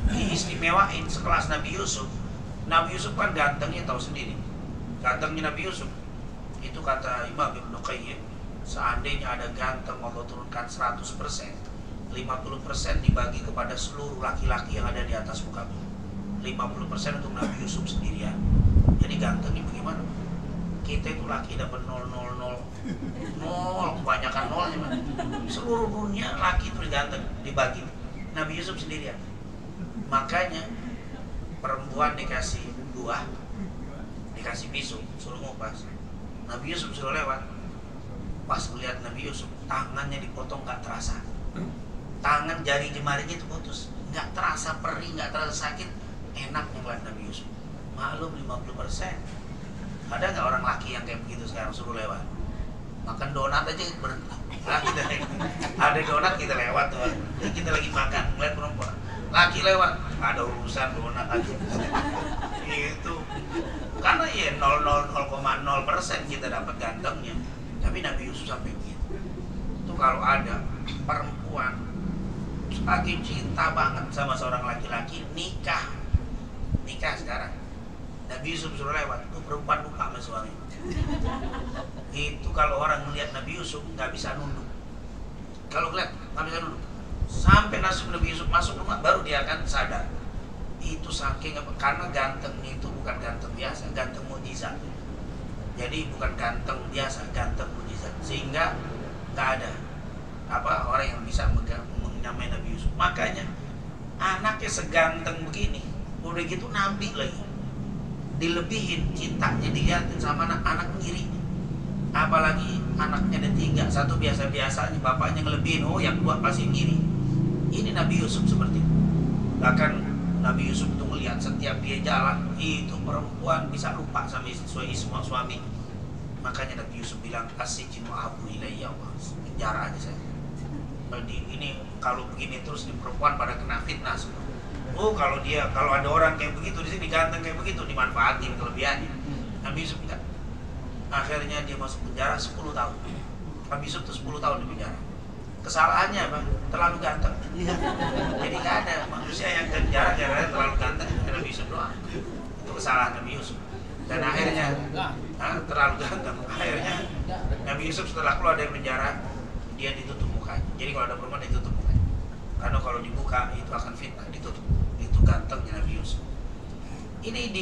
diistimewain sekelas Nabi Yusuf. Nabi Yusuf kan gantengnya, tahu sendiri. Gantengnya Nabi Yusuf itu kata Imam Ibnu Qayyim, seandainya ada ganteng Allah turunkan 100%, 50% dibagi kepada seluruh laki-laki yang ada di atas muka bumi, 50% untuk Nabi Yusuf sendirian. Jadi gantengnya bagaimana? Kita itu laki dapat 0, kebanyakan nolnya. Seluruh dunia laki itu diganteng, dibagi. Nabi Yusuf sendirian. Makanya perempuan dikasih buah, dikasih pisau, suruh ngupas. Nabi Yusuf suruh lewat. Pas melihat Nabi Yusuf, tangannya dipotong gak terasa. Tangan jari jemarinya itu putus, nggak terasa perih, nggak terasa sakit, enaknya ngeliat Nabi Yusuf. Maklum 50%. Ada nggak orang laki yang kayak begitu sekarang suruh lewat? Makan donat aja berhenti. Ada donat kita lewat tuh. Kita lagi makan, ngeliat perempuan. Laki lewat, nggak ada urusan donat aja. Itu karena ya 0,0% kita dapat gantengnya. Tapi Nabi Yusuf sampai begitu. Itu kalau ada perempuan lagi cinta banget sama seorang laki-laki, nikah sekarang, Nabi Yusuf suruh lewat, tuh perempuan lupa sama suami. Itu kalau orang melihat Nabi Yusuf nggak bisa nunduk. Kalau lihat nggak bisa nunduk. Sampai Nabi Yusuf masuk rumah baru dia akan sadar. Itu saking apa? Karena gantengnya itu bukan ganteng biasa, ganteng mukjizat. Jadi bukan ganteng biasa, ganteng mukjizat. Sehingga nggak ada orang yang bisa menyamai Nabi Yusuf. Makanya anaknya seganteng begini, udah gitu Nabi lagi, dilebihin cintanya dilihatin sama anak ngiri. Apalagi anaknya ada 3, satu biasa-biasanya bapaknya ngelebihin, yang 2 pasti ngiri. Ini Nabi Yusuf seperti itu. Bahkan Nabi Yusuf itu melihat setiap dia jalan, itu perempuan bisa lupa sama suami. Makanya Nabi Yusuf bilang, asijinu abu ilayya, penjara aja saya. Ini kalau begini terus di perempuan pada kena fitnah semua. Kalau ada orang kayak begitu di sini, ganteng kayak begitu, dimanfaatin kelebihannya. Nabi Yusuf enggak. Akhirnya dia masuk penjara 10 tahun. Nabi Yusuf tuh 10 tahun di penjara. Kesalahannya apa? Terlalu ganteng. Jadi nggak ada manusia yang ke penjara gara-gara terlalu ganteng. Nabi Yusuf doang. Itu kesalahan Nabi Yusuf. Dan akhirnya terlalu ganteng. Akhirnya Nabi Yusuf setelah keluar dari penjara, dia ditutup mukanya. Jadi kalau ada perempuan ditutup mukanya. Karena kalau dibuka itu akan fitnah, ditutup. Itu gantengnya Nabi Yusuf. Ini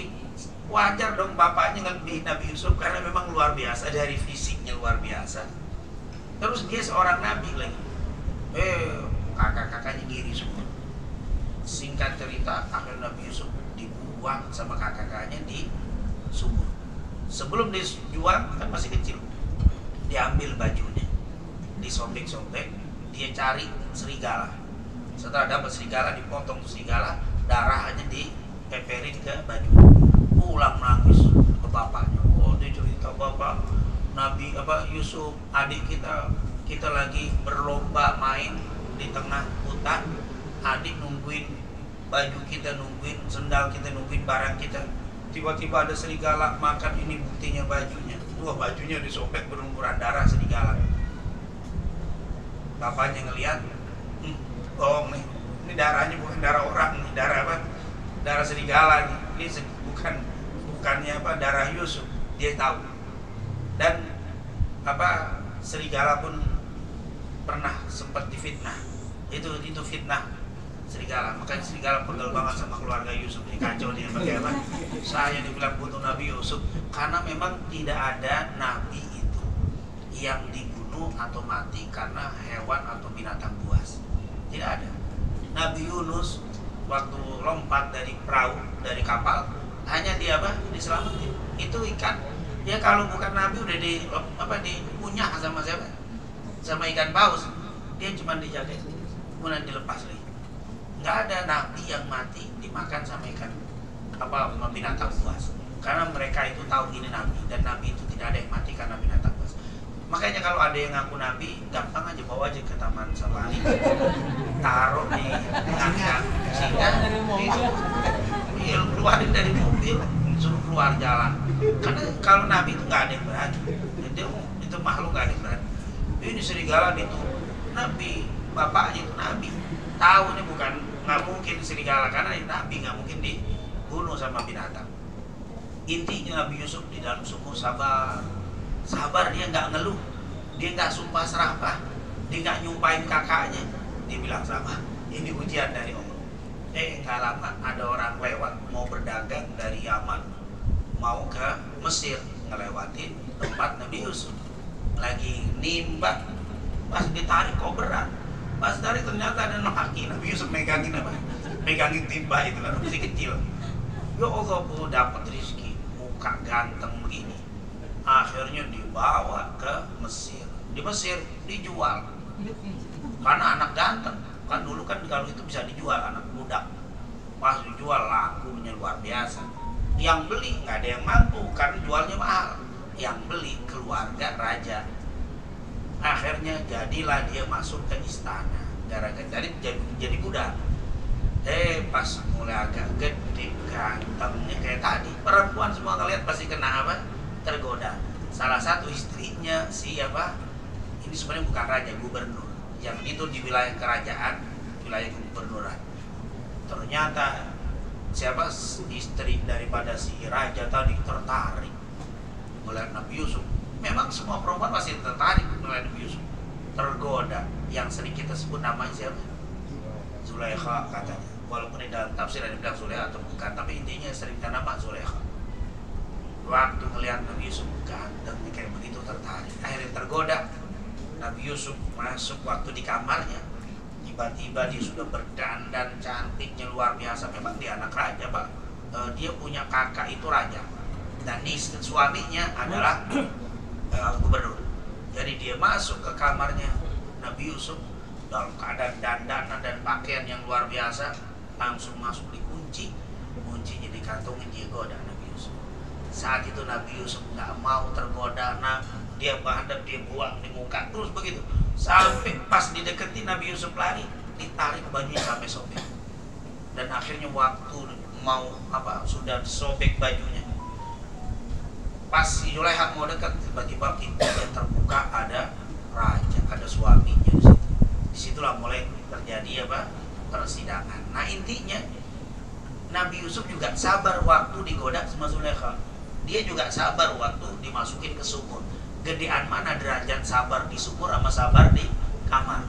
wajar dong bapaknya ngelebihin Nabi Yusuf karena memang luar biasa, dari fisiknya luar biasa. Terus dia seorang nabi lagi. Kakak-kakaknya ngiri semua. Singkat cerita, akhirnya Nabi Yusuf dibuang sama kakak-kakaknya di sumur. Sebelum dijual kan masih kecil, diambil bajunya, disobek-sobek, dia cari serigala. Setelah dapat serigala, dipotong serigala, darah hanya dipeperin ke baju. Pulang nangis ke bapaknya. Dia cerita, bapak Nabi Yusuf, adik kita lagi berlomba main di tengah hutan. Adik nungguin baju kita, nungguin sendal kita, nungguin barang kita. Tiba-tiba ada serigala makan, ini buktinya bajunya. Bajunya disobek berlumuran darah serigala. Bapaknya ngelihat, bohong nih. Ini darahnya bukan darah orang, nih darah apa? Darah serigala nih. Ini bukannya darah Yusuf. Dia tahu. Dan serigala pun pernah sempat difitnah. Itu fitnah serigala. Makanya serigala pegel banget sama keluarga Yusuf. Ini kacau dia pakai apa? Saya dibilang butuh Nabi Yusuf karena memang tidak ada nabi itu yang dibunuh atau mati karena hewan atau binatang buas. Tidak ada. Nabi Yunus waktu lompat dari perahu, dari kapal, hanya dia diselamatin. Itu ikan. Ya kalau bukan nabi udah dipunyah sama siapa? Sama ikan paus. Dia cuma dijaga, kemudian dilepas lagi. Nggak ada nabi yang mati dimakan sama ikan binatang buas. Karena mereka itu tahu ini nabi, dan nabi itu tidak ada yang mati karena binatang buas. Makanya kalau ada yang ngaku nabi, gampang aja bawa aja ke taman safari, taruh di tengah sehingga itu keluarin dari mobil, suruh keluar jalan. Karena kalau nabi itu nggak ada yang berani, itu makhluk nggak ada yang berani. Ini serigala itu nabi, bapaknya itu nabi, tahu ini bukan, nggak mungkin serigala karena ini nabi, nggak mungkin dibunuh sama binatang. Intinya Nabi Yusuf di dalam sumur sabar, dia nggak ngeluh, dia nggak sumpah serapah, dia nggak nyumpahin kakaknya, dia bilang sabar, ini ujian dari Allah. Nggak lama ada orang lewat mau berdagang dari Yaman mau ke Mesir, ngelewatin tempat Nabi Yusuf lagi nimba. Pas ditarik kok berat, pas tarik ternyata ada laki. Nabi Yusuf megangin timba itu kan masih kecil. Ya Allah, dapat rezeki, muka ganteng begini. Akhirnya dibawa ke Mesir. Di Mesir dijual karena anak ganteng. Kan dulu kan kalau itu bisa dijual anak muda, pas dijual lakunya luar biasa. Yang beli nggak ada yang mampu karena jualnya mahal. Yang beli keluarga raja. Akhirnya jadilah dia masuk ke istana. Gara-gara jadi budak. Pas mulai agak gede, gantengnya kayak tadi, perempuan semua ngeliat pasti kena apa? Tergoda. Salah satu istrinya siapa? Ini sebenarnya bukan raja, gubernur. Yang itu di wilayah kerajaan, wilayah gubernuran. Ternyata siapa istri daripada si raja tadi tertarik melihat Nabi Yusuf. Memang semua perempuan pasti tertarik melihat Nabi Yusuf. Tergoda. Yang sering kita sebut namanya siapa? Zulaikha katanya. Walaupun di dalam tafsir ada bilang Zulaikha atau bukan, tapi intinya sering nama Zulaikha. Waktu melihat Nabi Yusuf gantengnya kayak begitu tertarik, akhirnya tergoda. Nabi Yusuf masuk waktu di kamarnya, tiba-tiba dia sudah berdandan cantiknya luar biasa. Memang dia anak raja, Pak. Dia punya kakak itu raja, dan suaminya adalah gubernur. Jadi dia masuk ke kamarnya Nabi Yusuf dalam keadaan dandanan dan pakaian yang luar biasa, langsung masuk dikunci, kuncinya dikantongin, dia goda Nabi Yusuf. Saat itu Nabi Yusuf nggak mau tergoda, dia bahadap, dia buang di muka terus begitu, sampai pas dideketin Nabi Yusuf lari, ditarik bajunya sampai sobek. Dan akhirnya waktu mau sudah sobek bajunya, pas si Zulaikha mau dekat, tiba-tiba pintunya terbuka, ada raja, ada suaminya di situ. Disitulah mulai terjadi persidangan. Nah intinya Nabi Yusuf juga sabar waktu digoda sama Zulaikha. Dia juga sabar waktu dimasukin ke sumur. Gedean mana derajat sabar di sumur sama sabar di kamar?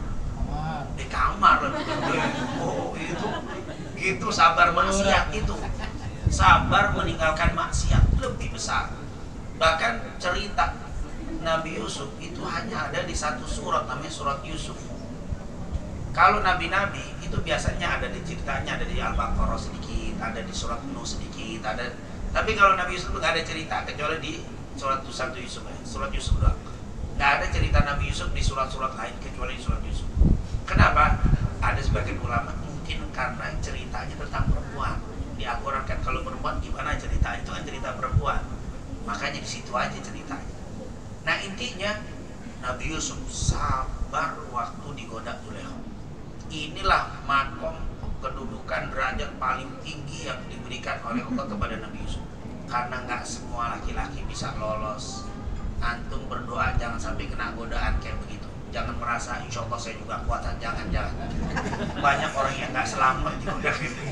Di kamar lebih gede. Oh itu, gitu sabar maksiat itu. Sabar meninggalkan maksiat lebih besar. Bahkan cerita Nabi Yusuf itu hanya ada di satu surat, namanya surat Yusuf. Kalau nabi-nabi itu biasanya ada di ceritanya, ada di Al-Baqarah sedikit, ada di surat Nuh sedikit, ada. Tapi kalau Nabi Yusuf nggak ada cerita kecuali di surat satu Yusuf, surat Yusuf doang. Nggak ada cerita Nabi Yusuf di surat-surat lain kecuali di surat Yusuf. Kenapa? Ada sebagian ulama mungkin karena ceritanya tentang perempuan. Di Al-Quran kan kalau perempuan gimana ceritanya, itu kan cerita perempuan. Makanya di situ aja ceritanya. Nah intinya Nabi Yusuf sabar waktu digoda Zulaikha. Inilah makom kedudukan derajat paling tinggi yang diberikan oleh Allah kepada Nabi Yusuf. Karena nggak semua laki-laki bisa lolos. Antum berdoa jangan sampai kena godaan kayak begitu. Jangan merasa insya Allah saya juga kuatan. Jangan. Banyak orang yang nggak selamat digoda gitu.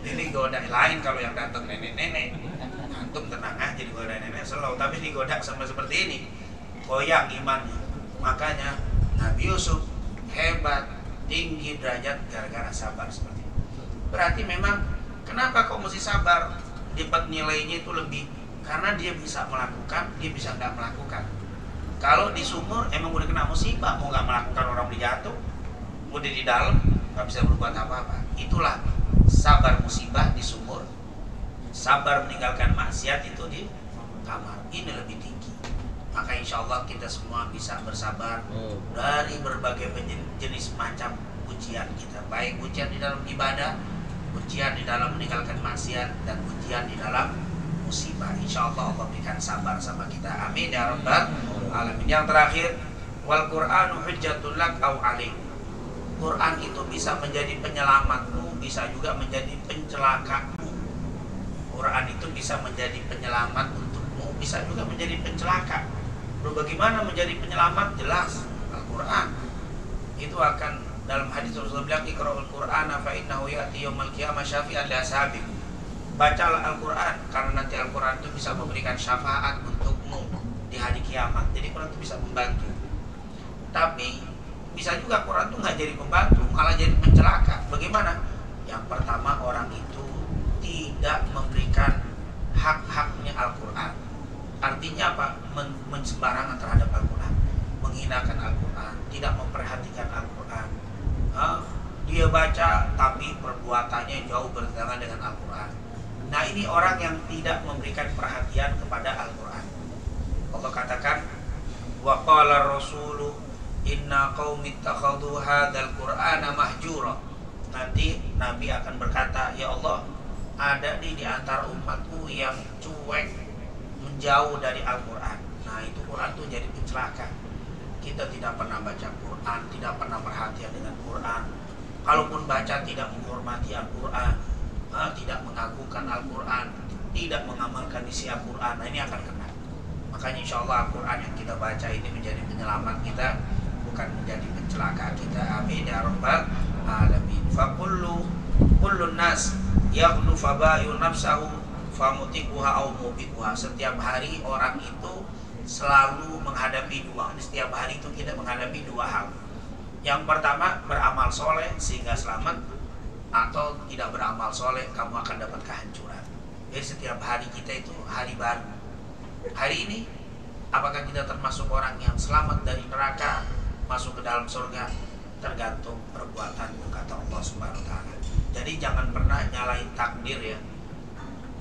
Ini goda lain kalau yang datang nenek-nenek. Antum tenang aja digoda nenek selalu. Tapi digoda sama seperti ini, goyang imannya. Makanya Nabi Yusuf hebat, tinggi derajat gara-gara sabar seperti itu. Berarti memang kenapa kok mesti sabar? Dapat nilainya itu lebih karena dia bisa melakukan, dia bisa nggak melakukan. Kalau di sumur emang udah kena musibah, mau nggak melakukan orang jatuh, udah di dalam nggak bisa berbuat apa-apa. Itulah sabar musibah di sumur, sabar meninggalkan maksiat itu di kamar. Ini lebih tinggi. Maka insya Allah kita semua bisa bersabar dari berbagai jenis macam ujian kita, baik ujian di dalam ibadah, ujian di dalam meninggalkan maksiat, dan ujian di dalam musibah. Insya Allah Allah berikan sabar sama kita. Amin ya rabbal alamin. Yang terakhir, wal Qur'anu hujjatul lak au alaik. Quran itu bisa menjadi penyelamatmu, bisa juga menjadi pencelakamu. Quran itu bisa menjadi penyelamat untukmu, bisa juga menjadi pencelaka. Bagaimana menjadi penyelamat? Jelas Al-Quran itu akan, dalam hadis Rasulullah bilang, Iqra'ul Qur'ana fa innahu ya'ti yaumil qiyamah syafi'an li ashabi. Bacalah Al-Quran karena nanti Al-Quran itu bisa memberikan syafaat untukmu di hari kiamat. Jadi Quran itu bisa membantu. Tapi bisa juga Quran itu nggak jadi pembantu, malah jadi pencelaka. Bagaimana? Yang pertama, orang itu tidak memberikan hak-haknya Al-Quran. Artinya apa? Sembarangan terhadap Al-Quran, menghinakan Al-Quran, tidak memperhatikan Al-Quran. Dia baca tapi perbuatannya jauh bertentangan dengan Al-Quran. Nah ini orang yang tidak memberikan perhatian kepada Al-Quran. Allah katakan, wa qala rasulu inna qaumi ittakhadhu hadzal qur'ana mahjura. Nanti Nabi akan berkata, ya Allah, ada nih di antara umatku yang cuek, menjauh dari Al-Quran. Nah, itu Quran tuh jadi pencelaka. Kita tidak pernah baca Quran, tidak pernah perhatian dengan Quran. Kalaupun baca tidak menghormati Al-Quran, tidak mengagungkan Al-Quran, tidak mengamalkan isi Al-Quran. Nah, ini akan kena. Makanya insya Allah Al-Quran yang kita baca ini menjadi penyelamat kita, bukan menjadi pencelaka kita. Amin ya rabbal alamin. Kullun nas yaghlu fabayu nafsahu famutikuha au mubikuha. Setiap hari orang itu selalu menghadapi dua. Setiap hari itu kita menghadapi dua hal. Yang pertama, beramal soleh sehingga selamat, atau tidak beramal soleh kamu akan dapat kehancuran. Jadi setiap hari kita itu hari baru. Hari ini apakah kita termasuk orang yang selamat dari neraka, masuk ke dalam surga, tergantung perbuatanmu, kata Allah Subhanahu wa taala. Jadi jangan pernah nyalain takdir ya.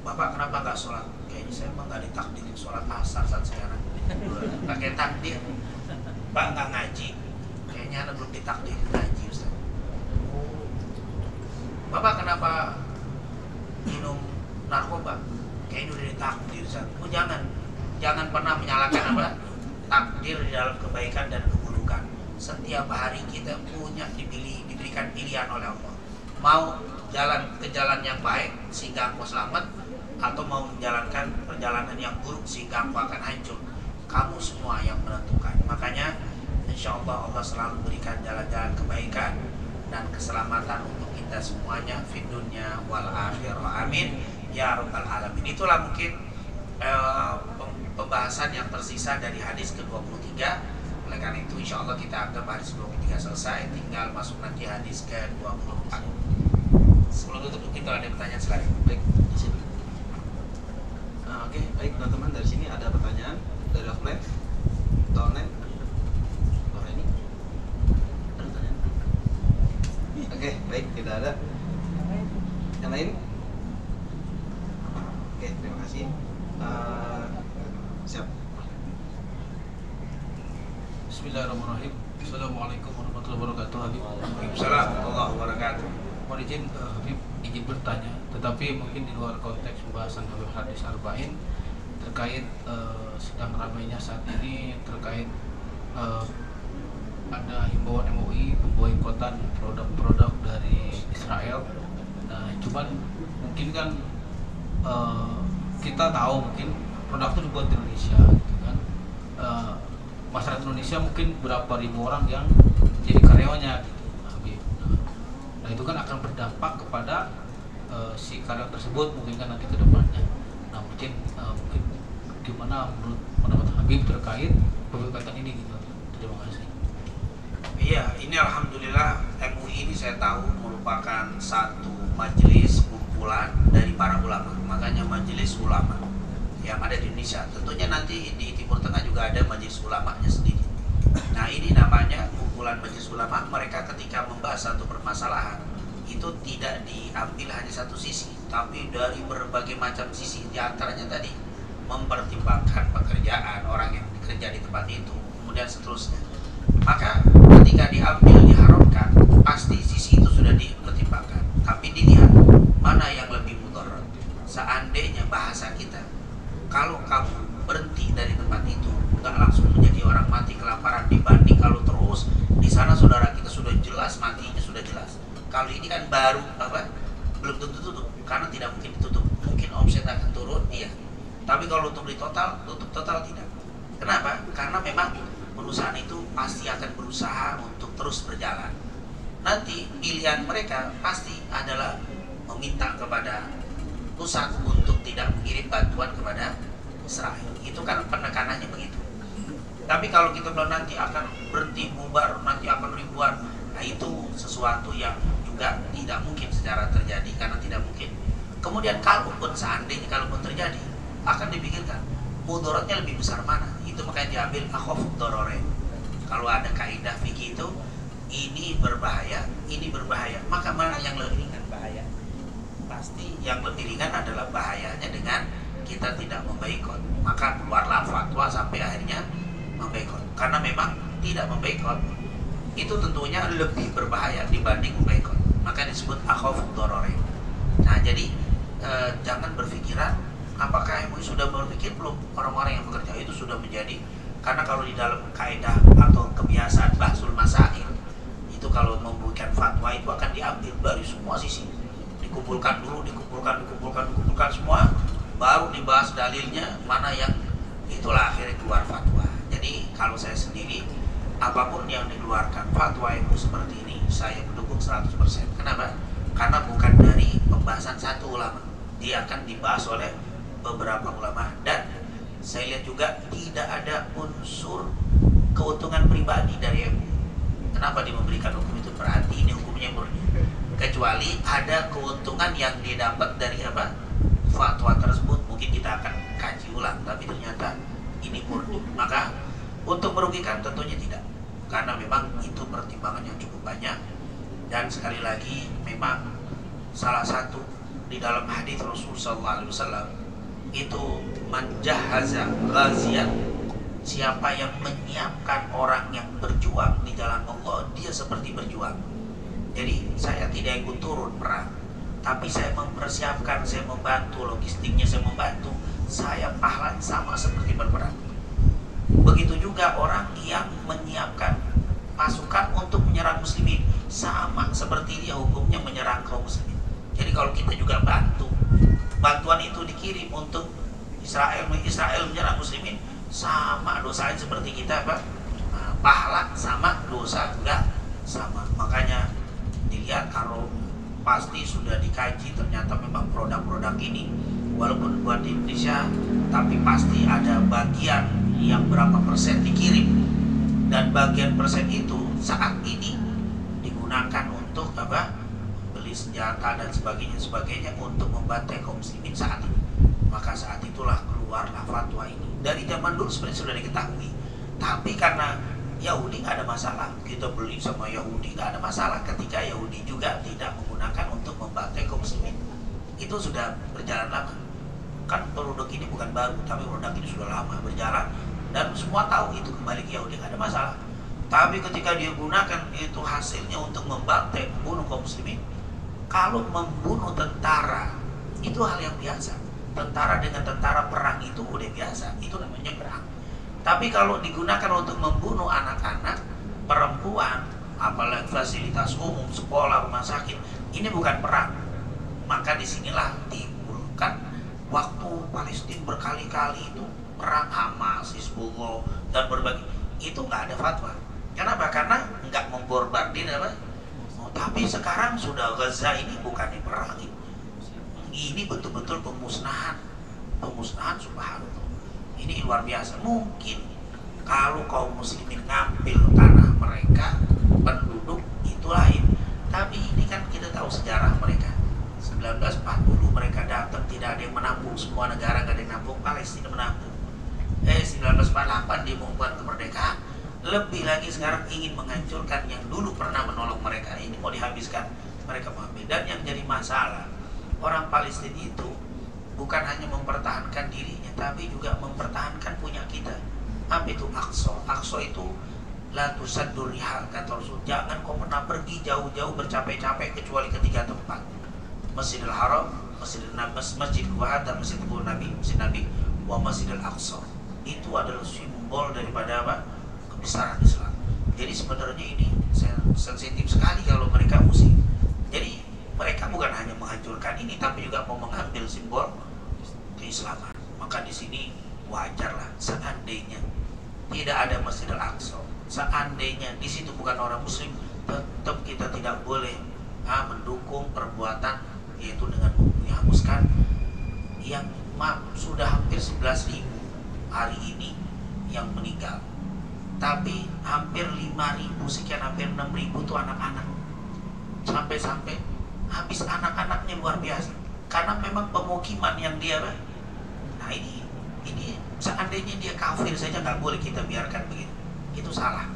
Bapak kenapa nggak sholat? Kayaknya saya emang nggak ditakdirin sholat asar saat sekarang. Pakai takdir. Pak nggak ngaji. Kayaknya anak belum ditakdirin ngaji, Ustaz. Bapak kenapa minum narkoba? Kayaknya udah ditakdir, Ustaz. Oh, jangan pernah menyalahkan apa? Takdir di dalam kebaikan dan keburukan. Setiap hari kita diberikan pilihan oleh Allah. Mau jalan ke jalan yang baik sehingga engkau selamat, atau mau menjalankan perjalanan yang buruk sehingga engkau akan hancur. Kamu semua yang menentukan. Makanya insya Allah Allah selalu berikan jalan-jalan kebaikan dan keselamatan untuk kita semuanya, fid dunya wal akhirah. Amin ya rabbal alamin. Itulah mungkin pembahasan yang tersisa dari hadis ke-23. Oleh karena itu insya Allah kita anggap hadis 23 selesai, tinggal masuk nanti hadis ke-24. Sebelum tutup kita ada pertanyaan silakan. Baik, di sini. Oke, baik teman-teman, dari sini ada pertanyaan dari offline atau online. Sore ini ada pertanyaan? Oke, baik, tidak ada. Yang lain? Oke, terima kasih. Siap. Bismillahirrahmanirrahim. Assalamualaikum warahmatullahi wabarakatuh. Habib. Waalaikumsalam warahmatullahi wabarakatuh. Mohon izin, Habib izin bertanya, tetapi mungkin di luar konteks pembahasan Habib hadis arba'in terkait sedang ramainya saat ini terkait ada himbauan MUI pemboikotan produk-produk dari Israel. Nah, cuman mungkin kan kita tahu mungkin produk itu dibuat di Indonesia, gitu kan. Masyarakat Indonesia mungkin berapa ribu orang yang jadi karyawannya, gitu, Habib. Nah, itu kan akan berdampak kepada si karyawan tersebut mungkin kan nanti ke depannya. Nah, mungkin gimana menurut pendapat Habib terkait pemboikotan ini, gitu. Terima kasih. Iya, ini alhamdulillah MUI ini saya tahu merupakan satu majelis kumpulan dari para ulama. Makanya majelis ulama yang ada di Indonesia. Tentunya nanti di Timur Tengah juga ada majelis ulamanya sendiri. Nah, ini namanya kumpulan majelis ulama. Mereka ketika membahas satu permasalahan itu tidak diambil hanya satu sisi, tapi dari berbagai macam sisi. Di antaranya tadi mempertimbangkan pekerjaan orang yang bekerja di tempat itu, kemudian seterusnya. Maka ketika diambil diharamkan, pasti sisi itu sudah dipertimbangkan. Tapi dilihat mana yang lebih mudarat. Seandainya bahasa kita, kalau kamu berhenti dari tempat itu, nggak langsung menjadi orang mati kelaparan, dibanding kalau terus di sana saudara kita sudah jelas matinya sudah jelas. Kalau ini kan baru belum tentu tutup, karena tidak mungkin ditutup. Mungkin omset akan turun, iya. Tapi kalau untuk tutup total tidak. Kenapa? Karena memang perusahaan itu pasti akan berusaha untuk terus berjalan. Nanti pilihan mereka pasti adalah meminta kepada pusat untuk tidak mengirim bantuan kepada Israel. Itu kan penekanannya begitu. Tapi kalau kita bilang nanti akan berhenti bubar, nanti akan ribuan, nah itu sesuatu yang juga tidak mungkin secara terjadi, karena tidak mungkin. Kemudian kalaupun seandainya kalaupun terjadi, akan dipikirkan mudaratnya lebih besar mana. Itu makanya diambil akhafud dararain. Kalau ada kaidah fikih itu, ini berbahaya, ini berbahaya, maka mana yang lebih ringan bahaya? Pasti yang lebih ringan adalah bahayanya dengan kita tidak memboikot. Maka keluarlah fatwa sampai akhirnya memboikot. Karena memang tidak memboikot itu tentunya lebih berbahaya dibanding memboikot. Maka disebut akhafud dhararain. Nah, jadi jangan berpikiran, apakah MUI sudah berpikir belum? Orang-orang yang bekerja itu sudah menjadi, karena kalau di dalam kaidah atau kebiasaan bahsul masail itu kalau memberikan fatwa itu akan diambil dari semua sisi, dikumpulkan dulu, dikumpulkan semua, baru dibahas dalilnya mana yang itulah akhirnya keluar fatwa. Jadi kalau saya sendiri, apapun yang dikeluarkan fatwa MUI seperti ini, saya mendukung 100%. Kenapa? Karena bukan dari pembahasan satu ulama, dia akan dibahas oleh beberapa ulama. Dan saya lihat juga tidak ada unsur keuntungan pribadi dari MUI. Kenapa dia memberikan hukum itu? Berarti ini hukumnya murni. Kecuali ada keuntungan yang didapat dari apa? Fatwa tersebut. Mungkin kita akan kaji ulang, tapi ternyata ini murni. Maka untuk merugikan tentunya tidak, karena memang itu pertimbangan yang cukup banyak. Dan sekali lagi, memang salah satu di dalam hadis Rasulullah SAW itu manjahaza ghazian, siapa yang menyiapkan orang yang berjuang di jalan Allah, dia seperti berjuang. Jadi saya tidak ikut turun perang, tapi saya mempersiapkan, saya membantu logistiknya, saya membantu, saya pahala sama seperti berperang. Begitu juga orang yang menyiapkan pasukan untuk menyerang muslimin, sama seperti dia hukumnya menyerang kaum muslimin. Jadi kalau kita juga bantu, bantuan itu dikirim untuk Israel menyerang muslimin, sama dosanya seperti kita apa? Pahala sama, dosa juga sama. Makanya dilihat, kalau pasti sudah dikaji, ternyata memang produk-produk ini walaupun buat di Indonesia, tapi pasti ada bagian yang berapa persen dikirim, dan bagian persen itu saat ini digunakan untuk apa? Beli senjata dan sebagainya untuk membantai kaum muslimin saat ini. Maka saat itulah keluarlah fatwa ini. Dari zaman dulu sebenarnya sudah diketahui, tapi karena Yahudi nggak ada masalah, kita beli sama Yahudi nggak ada masalah. Ketika Yahudi juga tidak menggunakan untuk membantai kaum muslimin, itu sudah berjalan lama. Kan produk ini bukan baru, tapi produk ini sudah lama berjalan dan semua tahu itu kembali ke Yahudi, nggak ada masalah. Tapi ketika dia gunakan itu hasilnya untuk membantai, membunuh kaum muslimin. Kalau membunuh tentara itu hal yang biasa. Tentara dengan tentara perang itu udah biasa, itu namanya perang. Tapi kalau digunakan untuk membunuh anak-anak, perempuan, apalagi fasilitas umum, sekolah, rumah sakit, ini bukan perang. Maka disinilah timbulkan waktu Palestina berkali-kali itu perang Hamas, Hizbullah dan berbagai, itu nggak ada fatwa. Kenapa? Karena nggak memborbardir apa? Tapi sekarang sudah Gaza ini bukannya perang, ini betul-betul pemusnahan subhanallah. Ini luar biasa. Mungkin kalau kaum muslimin ngambil tanah mereka, penduduk itu lain. Tapi ini kan kita tahu sejarah mereka. 1940 mereka datang, tidak ada yang menampung, semua negara gak ada yang menampung, Palestina menampung. 1948 dia membuat kemerdekaan. Lebih lagi sekarang ingin menghancurkan yang dulu pernah menolong mereka. Ini mau dihabiskan, mereka mengambil. Dan yang jadi masalah, orang Palestina itu bukan hanya mempertahankan dirinya, tapi juga mempertahankan punya kita. Apa itu Aqsa? Aqsa itu la tusaddur rihal, kata Rasul. Jangan kau pernah pergi jauh-jauh bercapek-capek kecuali ketiga tempat: Masjidil Haram, Masjidil Quds, dan Masjidil Nabi, Masjid Nabi, wa Masjidil Aqsa. Itu adalah simbol daripada apa? Kebesaran Islam. Jadi sebenarnya ini sensitif sekali kalau mereka musik. Jadi mereka bukan hanya menghancurkan ini, tapi juga mau mengambil simbol keislaman. Maka di sini wajarlah seandainya tidak ada Masjidil Aqsa, seandainya di situ bukan orang Muslim, tetap kita tidak boleh mendukung perbuatan, yaitu dengan menghapuskan yang sudah hampir 11.000 hari ini yang meninggal. Tapi hampir 5.000 sekian, hampir 6.000 itu anak-anak. Sampai habis anak-anaknya luar biasa. Karena memang pemukiman yang dia, nah ini seandainya dia kafir saja nggak boleh kita biarkan begitu. Itu salah.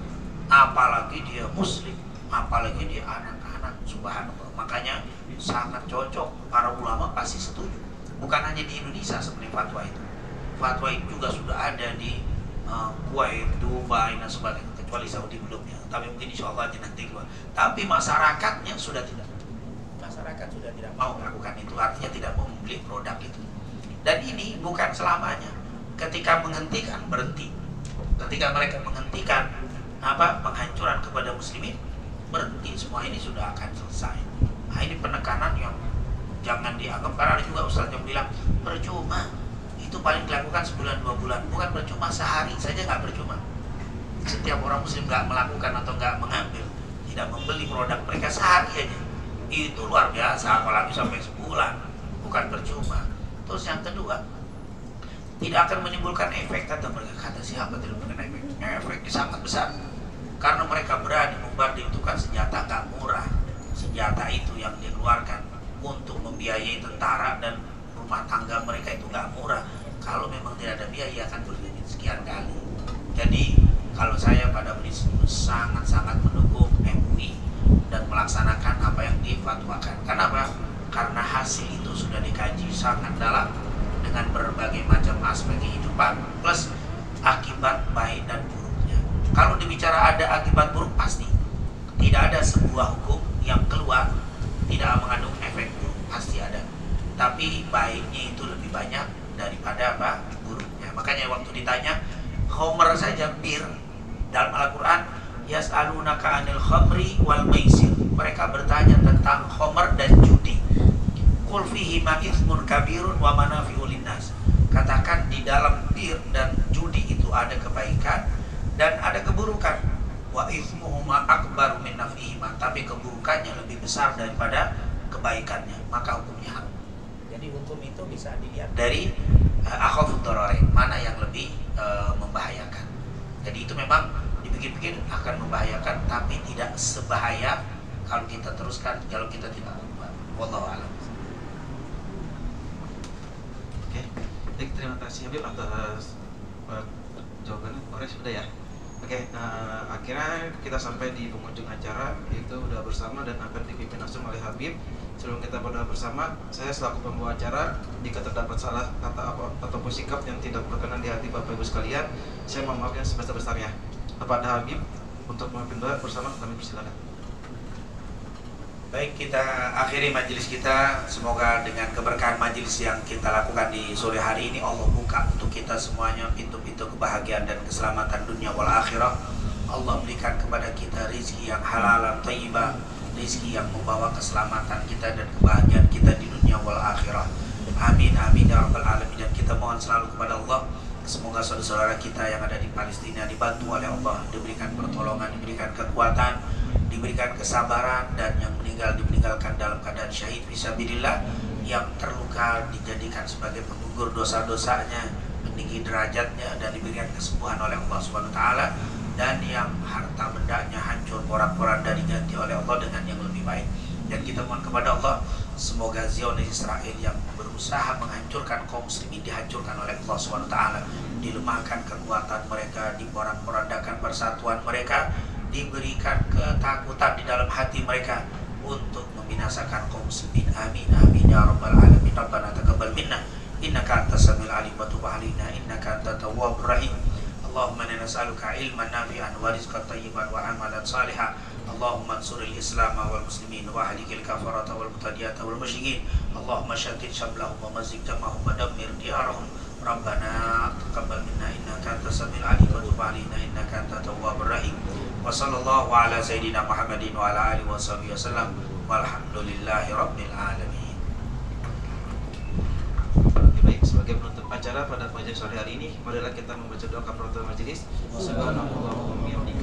Apalagi dia muslim, apalagi dia anak-anak, subhanallah. Makanya sangat cocok, para ulama pasti setuju. Bukan hanya di Indonesia sebenarnya fatwa itu. Fatwa itu juga sudah ada di Kuwait, Dubai dan sebagainya. kecuali Saudi belum ya, tapi mungkin insya Allah nanti keluar. Tapi masyarakatnya sudah tidak, masyarakat sudah tidak mau melakukan itu, artinya tidak mau membeli produk itu. Dan ini bukan selamanya. Ketika menghentikan berhenti, ketika mereka menghentikan penghancuran kepada muslimin, berhenti, semua ini sudah akan selesai. Nah, ini penekanan yang jangan dianggap, karena ada juga ustaz yang bilang percuma, itu paling dilakukan sebulan 2 bulan. Bukan percuma, sehari saja nggak percuma. Setiap orang muslim nggak melakukan atau nggak mengambil, tidak membeli produk mereka sehari aja, itu luar biasa, apalagi sampai sebulan, bukan percuma. Terus yang kedua, tidak akan menimbulkan efek, kata mereka. Kata siapa tidak menimbulkan efek? Efeknya sangat besar, karena mereka berani membanding. Itu kan senjata nggak murah. Senjata itu yang dikeluarkan untuk membiayai tentara dan rumah tangga mereka itu nggak murah. Kalau memang tidak ada biaya akan berlipat sekian kali. Jadi kalau saya pada prinsipnya sangat-sangat mendukung MUI dan melaksanakan apa yang difatwakan. Kenapa? Karena hasil itu sudah dikaji sangat dalam dengan berbagai macam aspek kehidupan plus akibat baik dan buruknya. Kalau dibicara ada akibat buruk, pasti tidak ada sebuah hukum yang keluar tidak mengandung efek buruk, pasti ada. Tapi baiknya itu lebih banyak daripada buruknya. Makanya waktu ditanya khamr saja, bir, dalam Al-Quran, yas'alunaka 'anil khamri wal maisir, mereka bertanya tentang khamr dan judi. Qul fihima itsmun kabirun wa manafi'u linnas. Katakan di dalam bir dan judi itu ada kebaikan dan ada keburukan. Wa itsmuhuma akbaru min naf'ihima, tapi keburukannya lebih besar daripada kebaikannya, maka hukumnya haram. Jadi hukum itu bisa dilihat dari akhafud dararain, mana yang lebih membahayakan. Jadi itu memang dipikir-pikir akan membahayakan, tapi tidak sebahaya kalau kita teruskan, kalau kita tidak berubah. Wallahu a'lam. Oke, baik, terima kasih Habib atas jawabannya. Oke, sudah ya. Oke, akhirnya kita sampai di penghujung acara, itu udah bersama dan akan dipimpin langsung oleh Habib. Sebelum kita berdoa bersama, saya selaku pembawa acara, jika terdapat salah kata apa ataupun sikap yang tidak berkenan di hati Bapak Ibu sekalian, saya mohon maaf yang sebesar-besarnya. Kepada Habib untuk memimpin doa bersama, kami persilakan. Baik, kita akhiri majelis kita. Semoga dengan keberkahan majelis yang kita lakukan di sore hari ini, Allah buka untuk kita semuanya pintu-pintu kebahagiaan dan keselamatan dunia wal akhirah. Allah berikan kepada kita rizki yang halal dan thayyibah, rizki yang membawa keselamatan kita dan kebahagiaan kita di dunia wal akhirah. Amin amin ya rabbal alamin. Dan kita mohon selalu kepada Allah, semoga saudara-saudara kita yang ada di Palestina dibantu oleh Allah, diberikan pertolongan, diberikan kekuatan, diberikan kesabaran, dan yang meninggal dimeninggalkan dalam keadaan syahid fisabilillah, yang terluka dijadikan sebagai penggugur dosa-dosanya, meninggi derajatnya, dan diberikan kesembuhan oleh Allah Subhanahu wa taala, dan yang harta bendanya hancur porak-poranda diganti oleh Allah dengan yang lebih baik. Dan kita mohon kepada Allah, semoga Zionis Israel yang berusaha menghancurkan kaum muslimin dihancurkan oleh Allah Subhanahu wa taala, dilemahkan kekuatan mereka, diporak-porandakan persatuan mereka, diberikan ketakutan di dalam hati mereka untuk membinasakan kaum muslimin. Amin amin ya rabbal alamin. Rabbana taqabbal minna innaka antas samiul alim wa tub alaina innaka antat tawwabur rahim. Allahumma inna nas'aluka ilman nafi'an wa rizqan thayyiban wa amalan salihan. Allahumma ansuril islam wal muslimin wa ahlikil kafarata wal mutadiyata wal musyrikin. Allahumma syattid syamlahum wa mazzik jama'ahum wa dammir diyarahum. Rabbana taqabbal minna innaka antas samiul alim wa tub alaina innaka antat tawwabur rahim. Wa sallallahu ala sayyidina Muhammadin wa ala alihi wa sahbihi wasallam. Walhamdulillahi rabbil alamin. Baik, sebagai penutup acara pada pagi sore hari ini, marilah kita membaca doa kafaratul majelis. Subhanallah wa bihamdihi